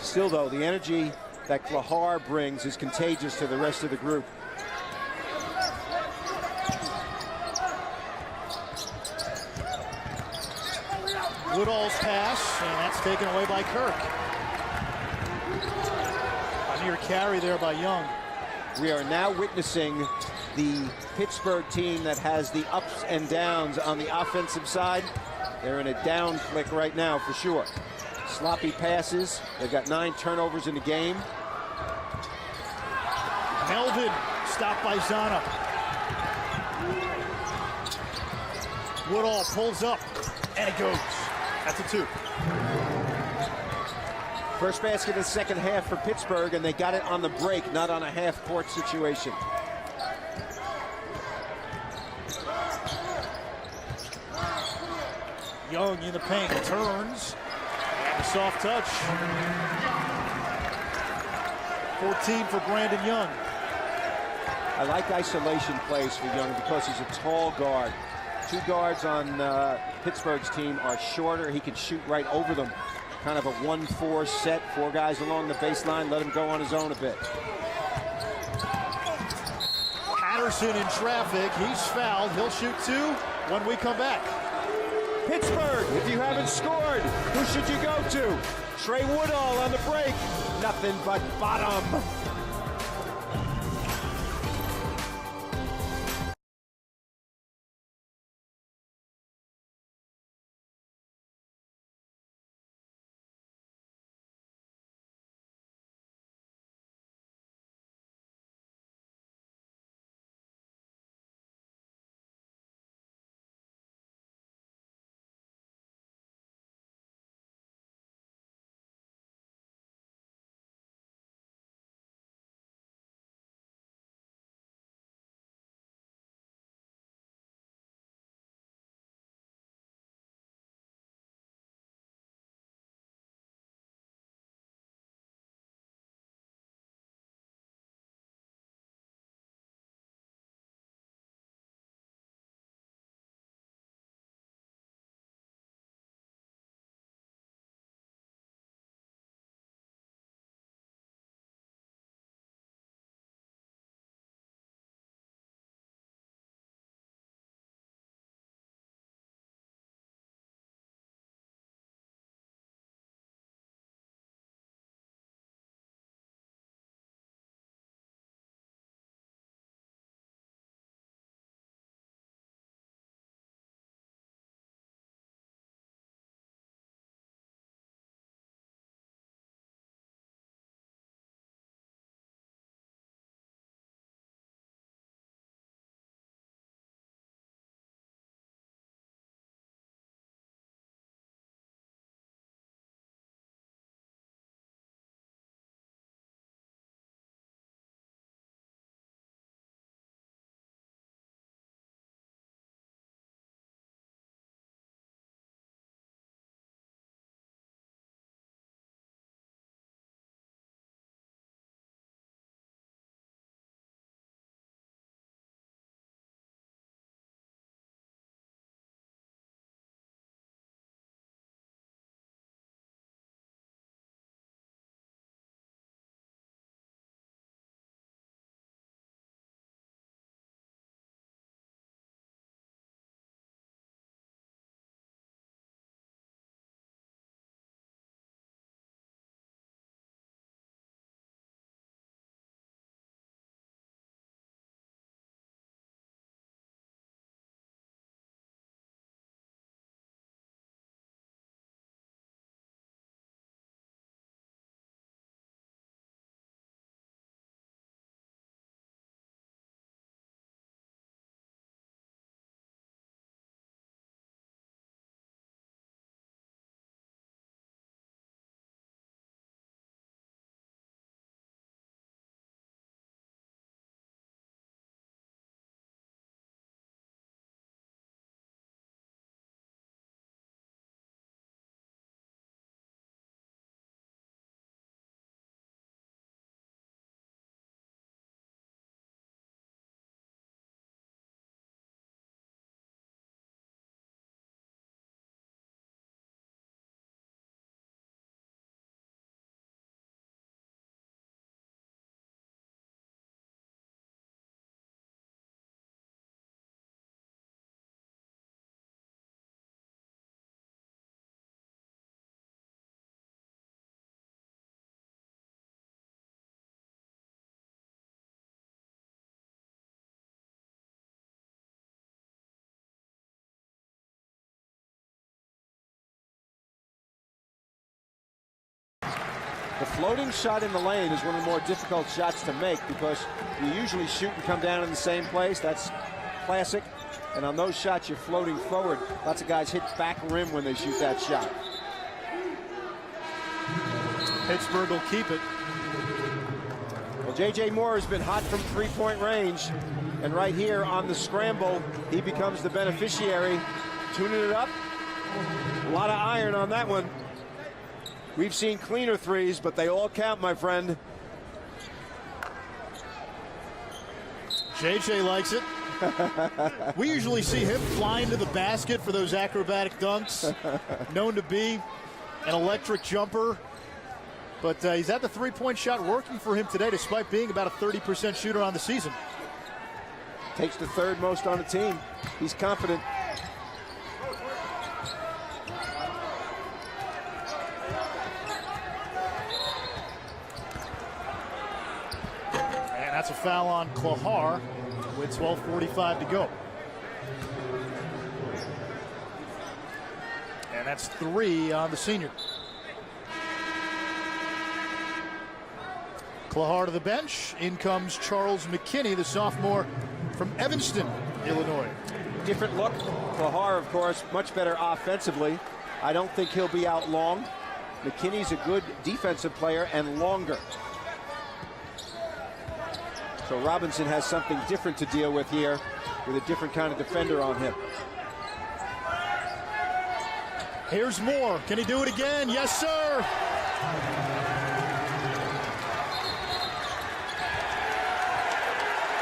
Still, though, the energy that Clahar brings is contagious to the rest of the group. Woodall's pass, and that's taken away by Kirk. A near carry there by Young. We are now witnessing the Pittsburgh team that has the ups and downs on the offensive side. They're in a down flick right now for sure. Sloppy passes. They've got 9 turnovers in the game. Melvin stopped by Zana. Woodall pulls up, and it goes. That's a 2. First basket of the second half for Pittsburgh, and they got it on the break, not on a half-court situation. Young in the paint, turns, and a soft touch. 14 for Brandon Young. I like isolation plays for Young because he's a tall guard. 2 guards on Pittsburgh's team are shorter. He can shoot right over them. Kind of a 1-4 set, 4 guys along the baseline, let him go on his own a bit. Patterson in traffic, he's fouled. He'll shoot 2 when we come back. Pittsburgh, if you haven't scored, who should you go to? Trey Woodall on the break. Nothing but bottom. The floating shot in the lane is one of the more difficult shots to make because you usually shoot and come down in the same place. That's classic. And on those shots, you're floating forward. Lots of guys hit back rim when they shoot that shot. Pittsburgh will keep it. Well, J.J. Moore has been hot from three-point range. And right here on the scramble, he becomes the beneficiary. Tuning it up. A lot of iron on that one. We've seen cleaner threes, but they all count, my friend. JJ likes it. We usually see him flying to the basket for those acrobatic dunks. Known to be an electric jumper. But he's had the three-point shot working for him today, despite being about a 30% shooter on the season. Takes the third most on the team. He's confident. And that's a foul on Clahar with 12:45 to go. And that's 3 on the senior. Clahar to the bench. In comes Charles McKinney, the sophomore from Evanston, Illinois. Different look. Clahar, of course, much better offensively. I don't think he'll be out long. McKinney's a good defensive player and longer. So Robinson has something different to deal with here with a different kind of defender on him. Here's Moore. Can he do it again? Yes, sir.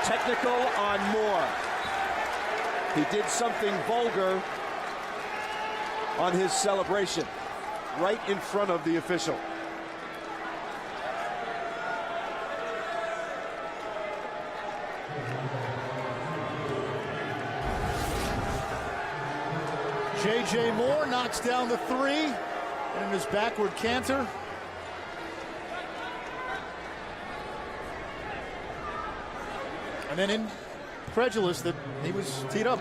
Technical on Moore. He did something vulgar on his celebration right in front of the official. J.J. Moore knocks down the 3 and in his backward canter. And then incredulous that he was teed up.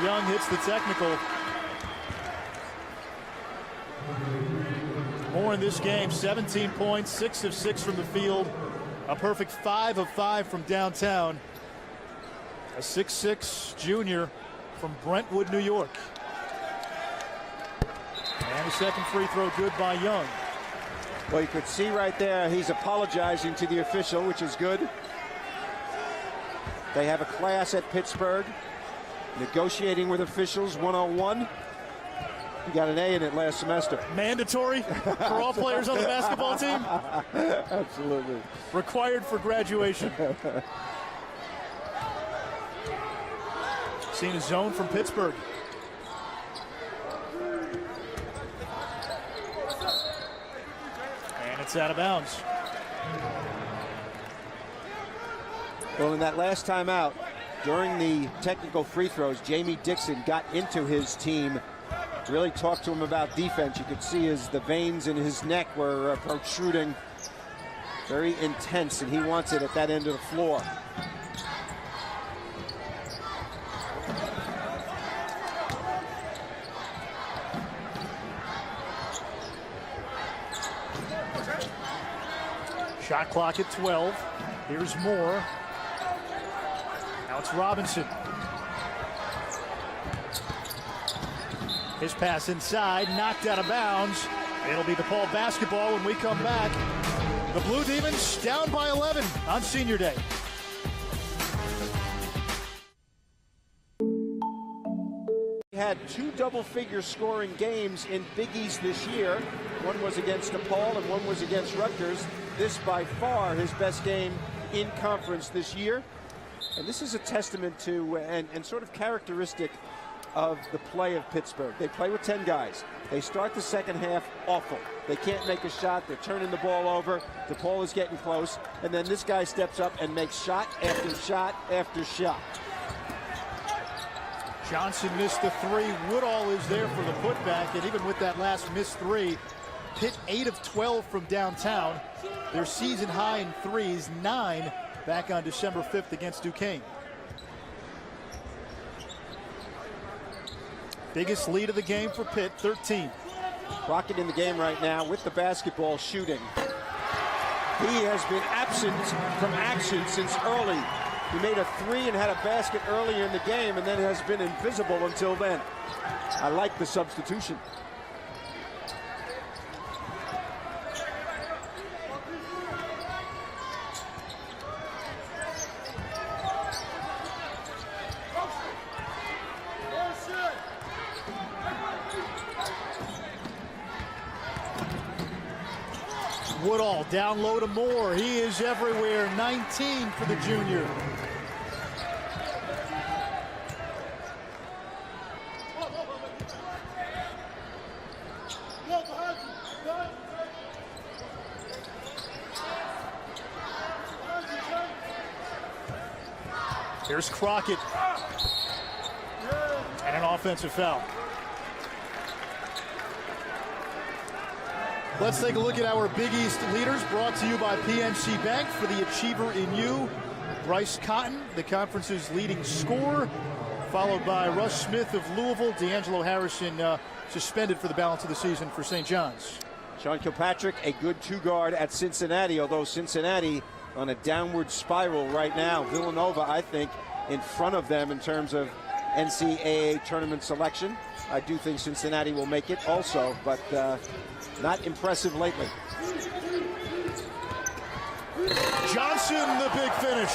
Young hits the technical. Moore in this game, 17 points, 6 of 6 from the field. A perfect 5 of 5 from downtown. A 6'6" junior from Brentwood, New York. And a second free throw good by Young. Well, you could see right there he's apologizing to the official, which is good. They have a class at Pittsburgh, negotiating with officials 101. You got an A in it last semester. Mandatory for all players on the basketball team? Absolutely. Required for graduation. Seen a zone from Pittsburgh. And it's out of bounds. Well, in that last timeout, during the technical free throws, Jamie Dixon got into his team, really talked to him about defense. You could see the veins in his neck were protruding. Very intense, and he wants it at that end of the floor. Shot clock at 12. Here's Moore. Now it's Robinson. His pass inside, knocked out of bounds. It'll be DePaul basketball when we come back. The Blue Demons down by 11 on Senior Day. He had 2 double-figure scoring games in Big East this year. One was against DePaul and one was against Rutgers. This by far his best game in conference this year. And this is a testament to and sort of characteristic of the play of Pittsburgh. They play with 10 guys. They start the second half awful. They can't make a shot. They're turning the ball over. DePaul is getting close. And then this guy steps up and makes shot after shot after shot. Johnson missed the 3. Woodall is there for the putback. And even with that last missed 3, Pitt 8 of 12 from downtown. Their season high in threes, 9 back on December 5th against Duquesne. Biggest lead of the game for Pitt, 13. Crockett in the game right now with the basketball shooting. He has been absent from action since early. He made a 3 and had a basket earlier in the game and then has been invisible until then. I like the substitution. Woodall down low to Moore. He is everywhere. 19 for the junior. Here's Crockett. And an offensive foul. Let's take a look at our Big East leaders, brought to you by PNC Bank. For the achiever in you, Bryce Cotton, the conference's leading scorer, followed by Russ Smith of Louisville. D'Angelo Harrison suspended for the balance of the season for St. John's. Sean Kilpatrick, a good 2-guard at Cincinnati, although Cincinnati on a downward spiral right now. Villanova, I think, in front of them in terms of NCAA tournament selection. I do think Cincinnati will make it also, but not impressive lately. Johnson, the big finish.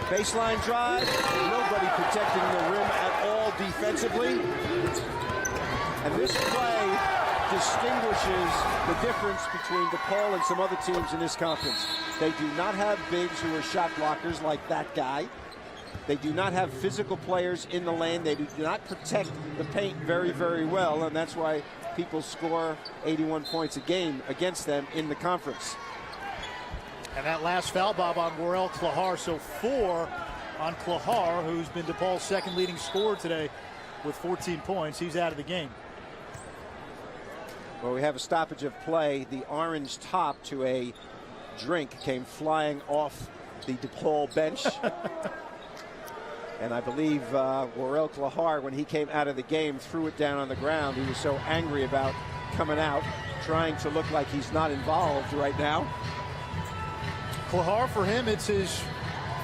Baseline drive, nobody protecting the rim at all defensively. And this play distinguishes the difference between DePaul and some other teams in this conference. They do not have bigs who are shot blockers like that guy. They do not have physical players in the lane. They do not protect the paint very, very well, and that's why people score 81 points a game against them in the conference. And that last foul, Bob, on Worrel Clahar. So 4 on Clahar, who's been DePaul's second leading scorer today with 14 points. He's out of the game. Well, we have a stoppage of play. The orange top to a drink came flying off the DePaul bench. And I believe Worrel Clahar, when he came out of the game, threw it down on the ground. He was so angry about coming out, trying to look like he's not involved right now. Clahar, for him, it's his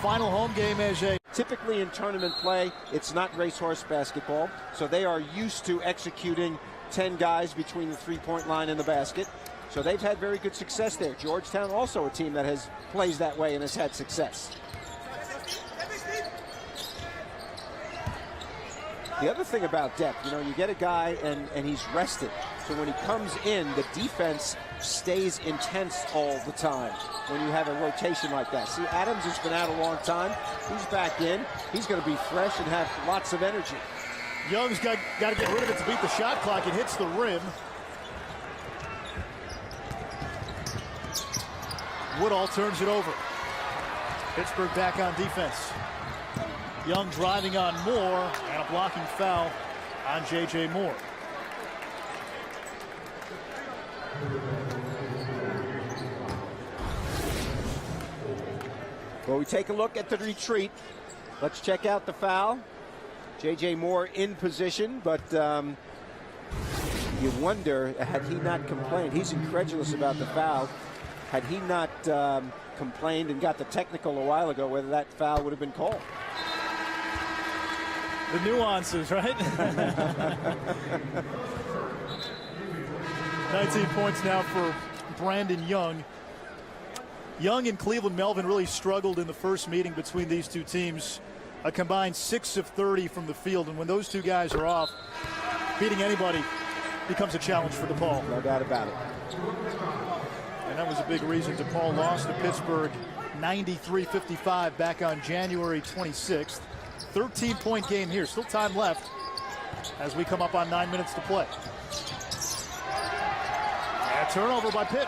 final home game as a... Typically in tournament play, it's not racehorse basketball, so they are used to executing 10 guys between the three-point line and the basket. So they've had very good success there. Georgetown also a team that plays that way and has had success. The other thing about depth, you know, you get a guy and he's rested. So when he comes in, the defense stays intense all the time when you have a rotation like that. See, Adams has been out a long time. He's back in. He's going to be fresh and have lots of energy. Young's got to get rid of it to beat the shot clock. It hits the rim. Woodall turns it over. Pittsburgh back on defense. Young driving on Moore, and a blocking foul on J.J. Moore. Well, we take a look at the retreat. Let's check out the foul. J.J. Moore in position, but you wonder, had he not complained, he's incredulous about the foul. Had he not complained and got the technical a while ago, whether that foul would have been called. The nuances, right? 19 points now for Brandon Young. Young and Cleveland Melvin really struggled in the first meeting between these two teams. A combined 6 of 30 from the field, and when those two guys are off, beating anybody becomes a challenge for DePaul. No doubt about it. And that was a big reason DePaul lost to Pittsburgh 93-55 back on January 26th. 13-point game here. Still time left as we come up on 9 minutes to play. And a turnover by Pitt.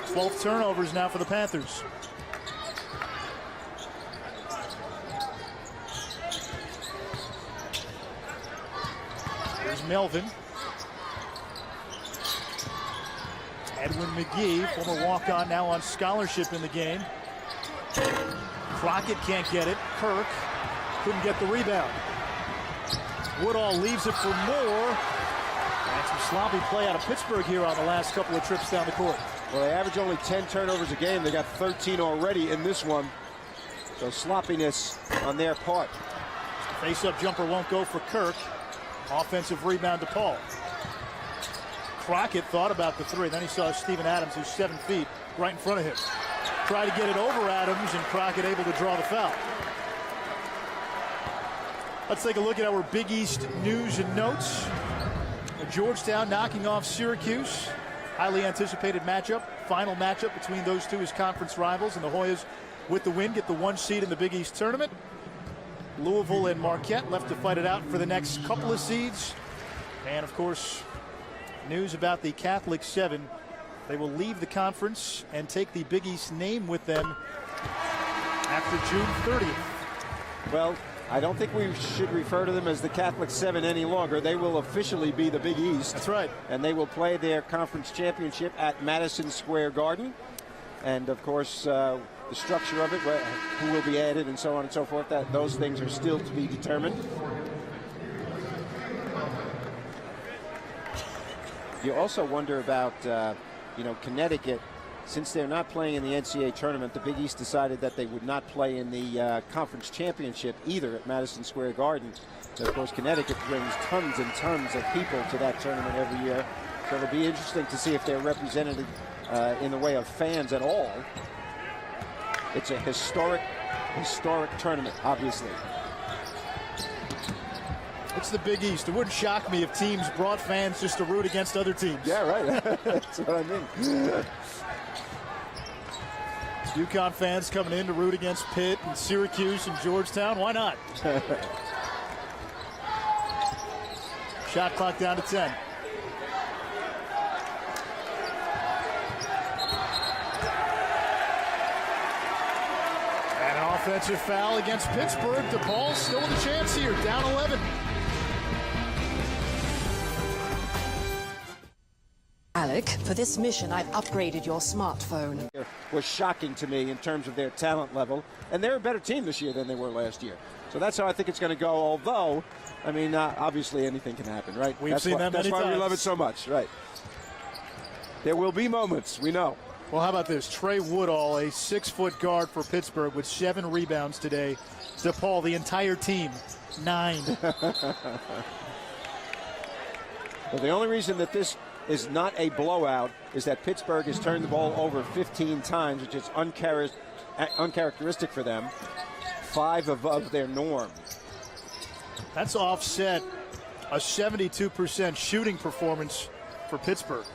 Twelve turnovers now for the Panthers. Here's Melvin. Edwin McGee, former walk-on, now on scholarship in the game. Crockett can't get it. Kirk couldn't get the rebound. Woodall leaves it for more. And some sloppy play out of Pittsburgh here on the last couple of trips down the court. Well, they average only 10 turnovers a game. They got 13 already in this one. So sloppiness on their part. Face-up jumper won't go for Kirk. Offensive rebound to Paul. Crockett thought about the three. Then he saw Steven Adams, who's 7 feet, right in front of him. Tried to get it over Adams, and Crockett able to draw the foul. Let's take a look at our Big East news and notes. Georgetown knocking off Syracuse. Highly anticipated matchup. Final matchup between those two as conference rivals, and the Hoyas with the win get the 1 seed in the Big East tournament. Louisville and Marquette left to fight it out for the next couple of seeds. And of course, news about the Catholic 7. They will leave the conference and take the Big East name with them after June 30th. Well, I don't think we should refer to them as the Catholic 7 any longer. They will officially be the Big East. That's right. And they will play their conference championship at Madison Square Garden. And of course, the structure of it, who will be added and so on and so forth, those things are still to be determined. You also wonder about, Connecticut. Since they're not playing in the NCAA tournament, the Big East decided that they would not play in the conference championship either at Madison Square Garden. So, of course, Connecticut brings tons and tons of people to that tournament every year. So it'll be interesting to see if they're represented in the way of fans at all. It's a historic tournament, obviously. It's the Big East. It wouldn't shock me if teams brought fans just to root against other teams. Yeah, right. That's what I mean. UConn fans coming in to root against Pitt and Syracuse and Georgetown. Why not? Shot clock down to 10. And an offensive foul against Pittsburgh. DePaul still with a chance here, down 11. Alec, for this mission, I've upgraded your smartphone. It was shocking to me in terms of their talent level, and they're a better team this year than they were last year. So that's how I think it's going to go, although, I mean, obviously anything can happen, right? We've seen that many times. That's why we love it so much, right? There will be moments, we know. Well, how about this? Trey Woodall, a 6-foot guard for Pittsburgh with 7 rebounds today. DePaul, the entire team, 9. Well, the only reason that this is not a blowout is that Pittsburgh has turned the ball over 15 times, which is uncharacteristic for them. 5 above their norm. That's offset a 72% shooting performance for Pittsburgh.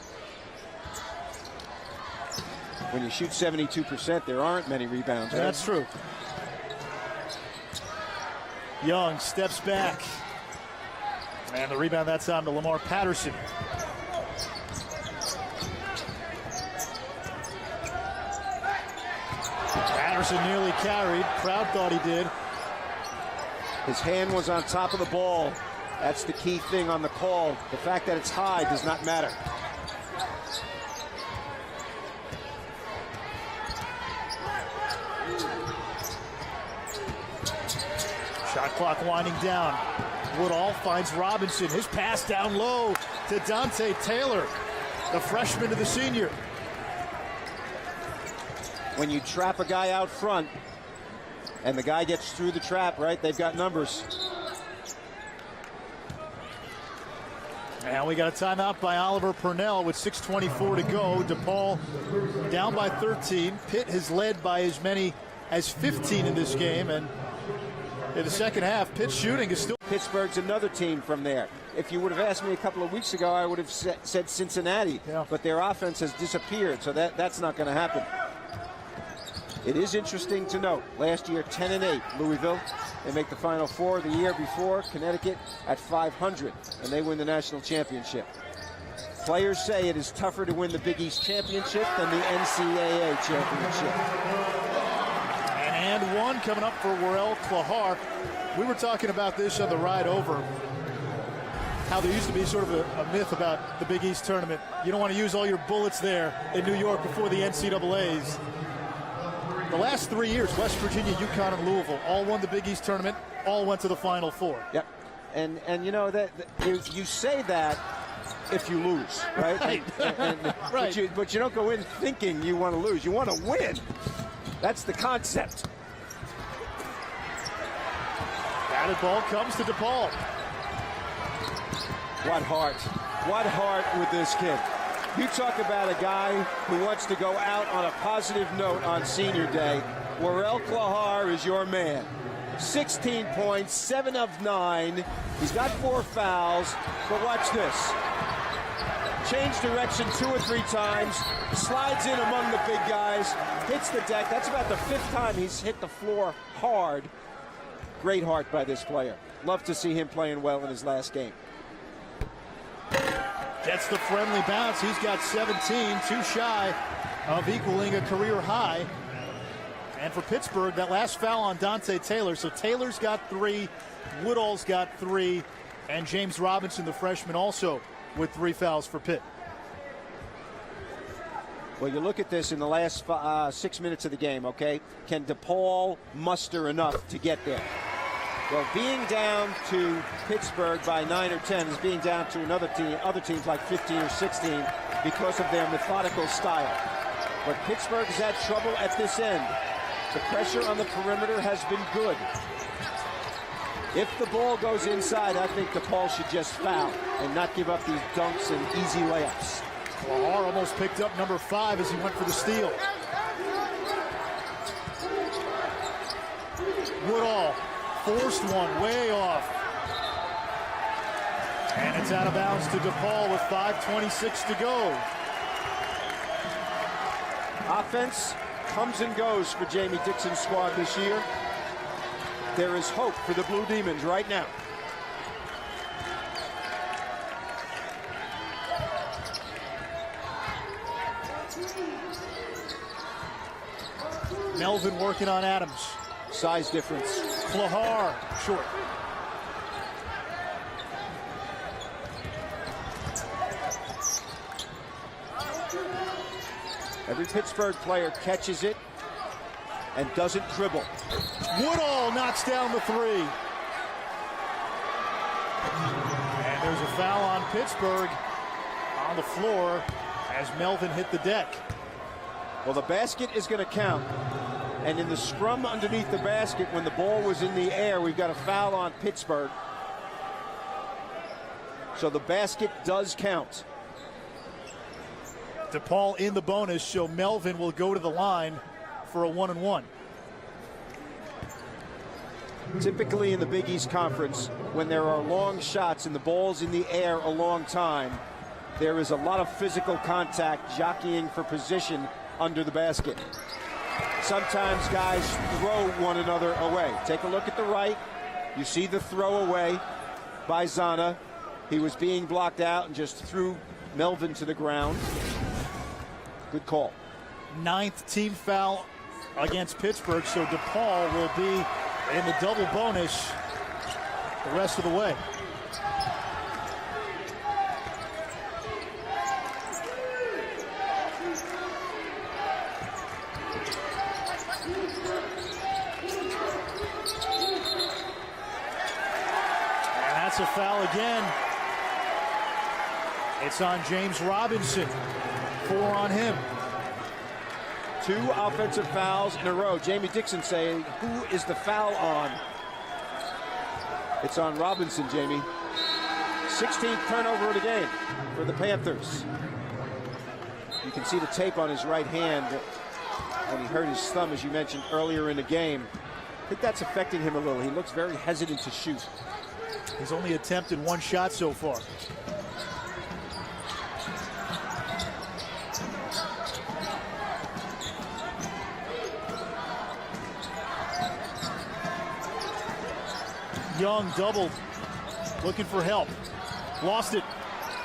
When you shoot 72%, there aren't many rebounds. Right? That's true. Young steps back. And the rebound that time to Lamar Patterson. Patterson nearly carried. Crowd thought he did. His hand was on top of the ball. That's the key thing on the call. The fact that it's high does not matter. Shot clock winding down. Woodall finds Robinson. His pass down low to Dante Taylor, the freshman to the senior. When you trap a guy out front and the guy gets through the trap, right, they've got numbers. And we got a timeout by Oliver Purnell with 6:24 to go. DePaul down by 13. Pitt has led by as many as 15 in this game. And in the second half, Pitt's shooting is still... Pittsburgh's another team from there. If you would have asked me a couple of weeks ago, I would have said Cincinnati. Yeah. But their offense has disappeared, so that's not going to happen. It is interesting to note, last year 10-8, Louisville. They make the Final Four. The year before, Connecticut at 500, and they win the national championship. Players say it is tougher to win the Big East championship than the NCAA championship. And one coming up for Worrel Clahar. We were talking about this on the ride over. how there used to be sort of a myth about the Big East tournament. You don't want to use all your bullets there in New York before the NCAAs. The last 3 years, West Virginia, UConn, and Louisville all won the Big East tournament, all went to the Final Four. Yep. And you know, that you say that if you lose, right? Right. But you don't go in thinking you want to lose. You want to win. That's the concept. Batted ball comes to DePaul. What heart with this kid. You talk about a guy who wants to go out on a positive note on senior day. Worrel Clahar is your man. 16 points, 7 of 9. He's got 4 fouls, but watch this. Change direction 2 or 3 times, slides in among the big guys, hits the deck. That's about the 5th time he's hit the floor hard. Great heart by this player. Love to see him playing well in his last game. Gets the friendly bounce. He's got 17, too shy of equaling a career high. And for Pittsburgh, that last foul on Dante Taylor. So Taylor's got 3, Woodall's got 3, and James Robinson, the freshman, also with 3 fouls for Pitt. Well, you look at this in the last 6 minutes of the game, okay? Can DePaul muster enough to get there? Well, being down to Pittsburgh by 9 or 10 is being down to other teams like 15 or 16 because of their methodical style. But Pittsburgh has had trouble at this end. The pressure on the perimeter has been good. If the ball goes inside, I think DePaul should just foul and not give up these dunks and easy layups. Clahar almost picked up number 5 as he went for the steal. Woodall forced one way off. And it's out of bounds to DePaul with 5:26 to go. Offense comes and goes for Jamie Dixon's squad this year. There is hope for the Blue Demons right now. Melvin working on Adams. Size difference. Clahar short. Every Pittsburgh player catches it and doesn't dribble. Woodall knocks down the 3. And there's a foul on Pittsburgh on the floor as Melvin hit the deck. Well, the basket is going to count. And in the scrum underneath the basket, when the ball was in the air, we've got a foul on Pittsburgh. So the basket does count. DePaul in the bonus, so Melvin will go to the line for a 1-and-1. Typically in the Big East Conference, when there are long shots and the ball's in the air a long time, there is a lot of physical contact, jockeying for position under the basket. Sometimes guys throw one another away. Take a look at the right. You see the throw away by Zana. He was being blocked out and just threw Melvin to the ground. Good call. 9th team foul against Pittsburgh, so DePaul will be in the double bonus the rest of the way. And that's a foul again. It's on James Robinson. 4 on him. 2 offensive fouls in a row. Jamie Dixon saying, who is the foul on? It's on Robinson, Jamie. 16th turnover of the game for the Panthers. You can see the tape on his right hand when he hurt his thumb, as you mentioned earlier in the game. I think that's affecting him a little. He looks very hesitant to shoot. He's only attempted 1 shot so far. Young doubled, looking for help. Lost it.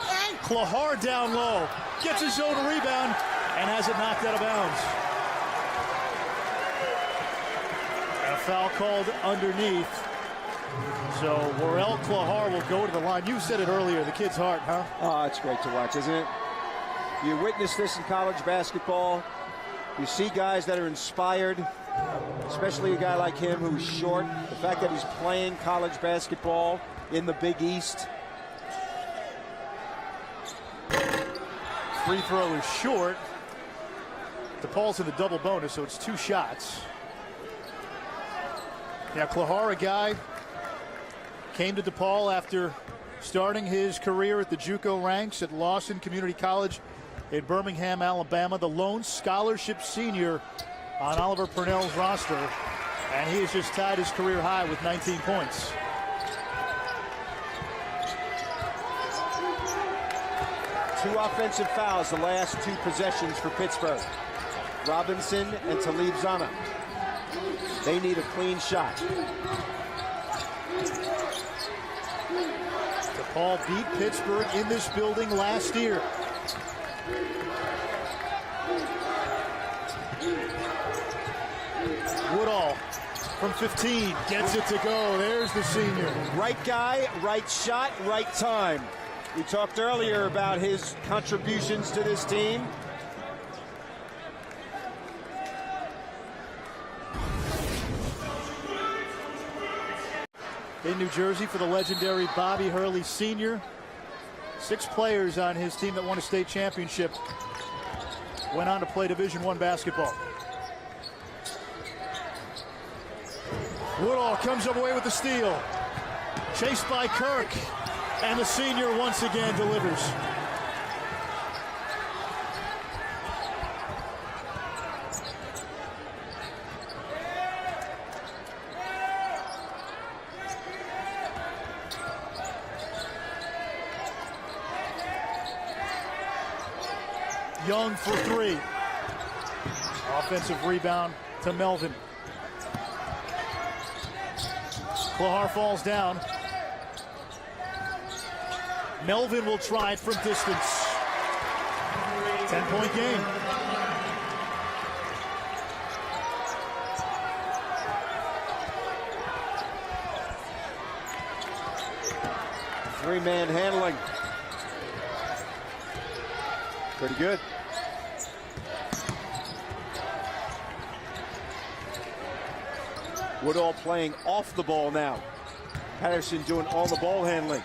And Clahar down low. Gets his own rebound and has it knocked out of bounds. And a foul called underneath. So Worrel Clahar will go to the line. You said it earlier, the kid's heart, huh? Oh, it's great to watch, isn't it? You witness this in college basketball. You see guys that are inspired, especially a guy like him who's short. The fact that he's playing college basketball in the Big East. Free throw is short. DePaul's in the double bonus, so it's 2 shots. Yeah, Clahar, a guy, came to DePaul after starting his career at the JUCO ranks at Lawson Community College in Birmingham, Alabama, the lone scholarship senior on Oliver Purnell's roster, and he has just tied his career high with 19 points. Two offensive fouls the last 2 possessions for Pittsburgh. Robinson and Talib Zana. They need a clean shot. DePaul beat Pittsburgh in this building last year. Woodall from 15 gets it to go. There's the senior. Right guy, right shot, right time. We talked earlier about his contributions to this team. In New Jersey for the legendary Bobby Hurley Sr. 6 players on his team that won a state championship went on to play Division I basketball. Woodall comes up away with the steal. Chased by Kirk, and the senior once again delivers. Young for 3. Offensive rebound to Melvin. Clahar falls down. Melvin will try it from distance. 10-point game. Three-man handling. Pretty good. Woodall playing off the ball now. Patterson doing all the ball handling.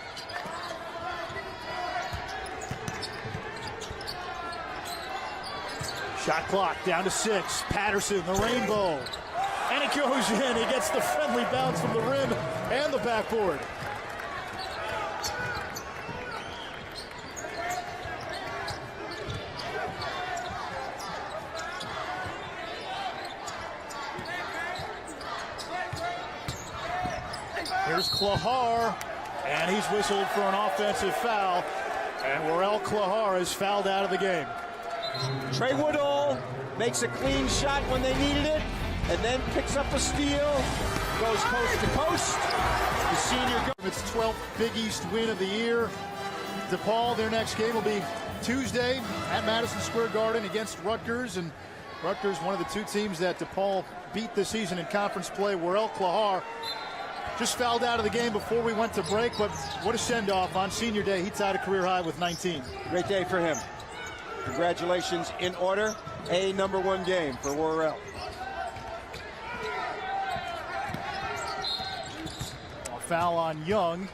Shot clock down to 6. Patterson, the rainbow. And it goes in. He gets the friendly bounce from the rim and the backboard. Here's Clahar, and he's whistled for an offensive foul, and Worrel Clahar is fouled out of the game. Trey Woodall makes a clean shot when they needed it, and then picks up a steal, goes coast to coast. The senior its 12th Big East win of the year. DePaul, their next game will be Tuesday at Madison Square Garden against Rutgers, and Rutgers, one of the 2 teams that DePaul beat this season in conference play. Worrel Clahar just fouled out of the game before we went to break, but what a send-off on senior day. He tied a career high with 19. Great day for him. Congratulations in order. A #1 game for Worrel. A foul on Young.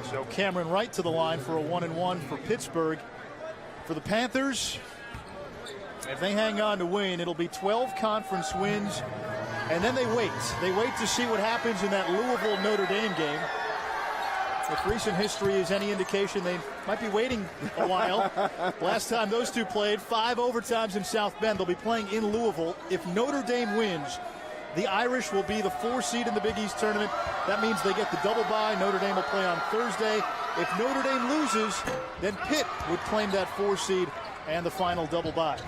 So Cameron Wright to the line for a 1-and-1 for Pittsburgh. For the Panthers, if they hang on to win, it'll be 12 conference wins. And then they wait. They wait to see what happens in that Louisville-Notre Dame game. If recent history is any indication, they might be waiting a while. Last time those 2 played, 5 overtimes in South Bend. They'll be playing in Louisville. If Notre Dame wins, the Irish will be the 4 seed in the Big East tournament. That means they get the double bye. Notre Dame will play on Thursday. If Notre Dame loses, then Pitt would claim that 4 seed and the final double bye.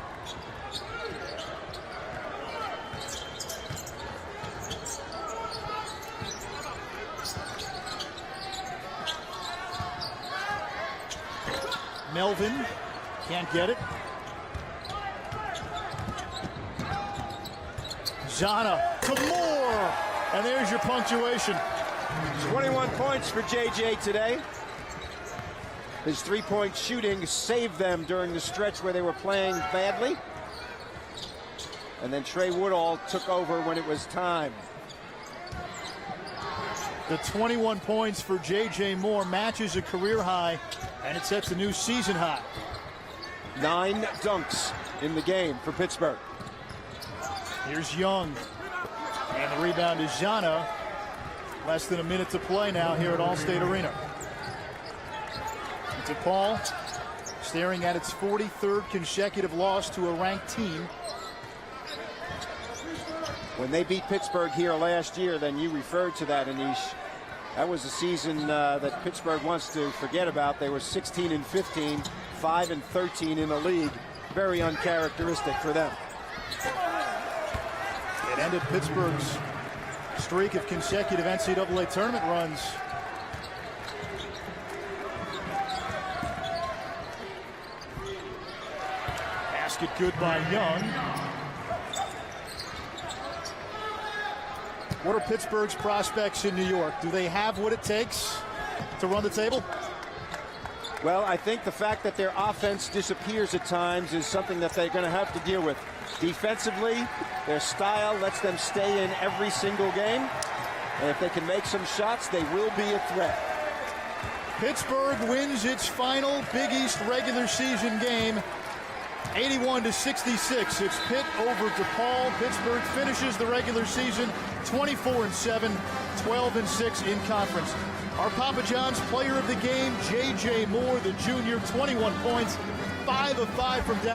Melvin can't get it. Zana to Moore. And there's your punctuation. 21 points for JJ today. His three-point shooting saved them during the stretch where they were playing badly. And then Trey Woodall took over when it was time. The 21 points for J.J. Moore matches a career high, and it sets a new season high. 9 dunks in the game for Pittsburgh. Here's Young. And the rebound is Jana. Less than a minute to play now here at Allstate Arena. DePaul staring at its 43rd consecutive loss to a ranked team. When they beat Pittsburgh here last year, then you referred to that, Anish. That was a season that Pittsburgh wants to forget about. They were 16-15, 5-13 in the league. Very uncharacteristic for them. It ended Pittsburgh's streak of consecutive NCAA tournament runs. Basket good by Young. What are Pittsburgh's prospects in New York? Do they have what it takes to run the table? Well, I think the fact that their offense disappears at times is something that they're going to have to deal with. Defensively, their style lets them stay in every single game. And if they can make some shots, they will be a threat. Pittsburgh wins its final Big East regular season game, 81-66. It's Pitt over DePaul. Pittsburgh finishes the regular season 24-7, 12-6 in conference. Our Papa John's player of the game, J.J. Moore, the junior, 21 points, 5 of 5 from down.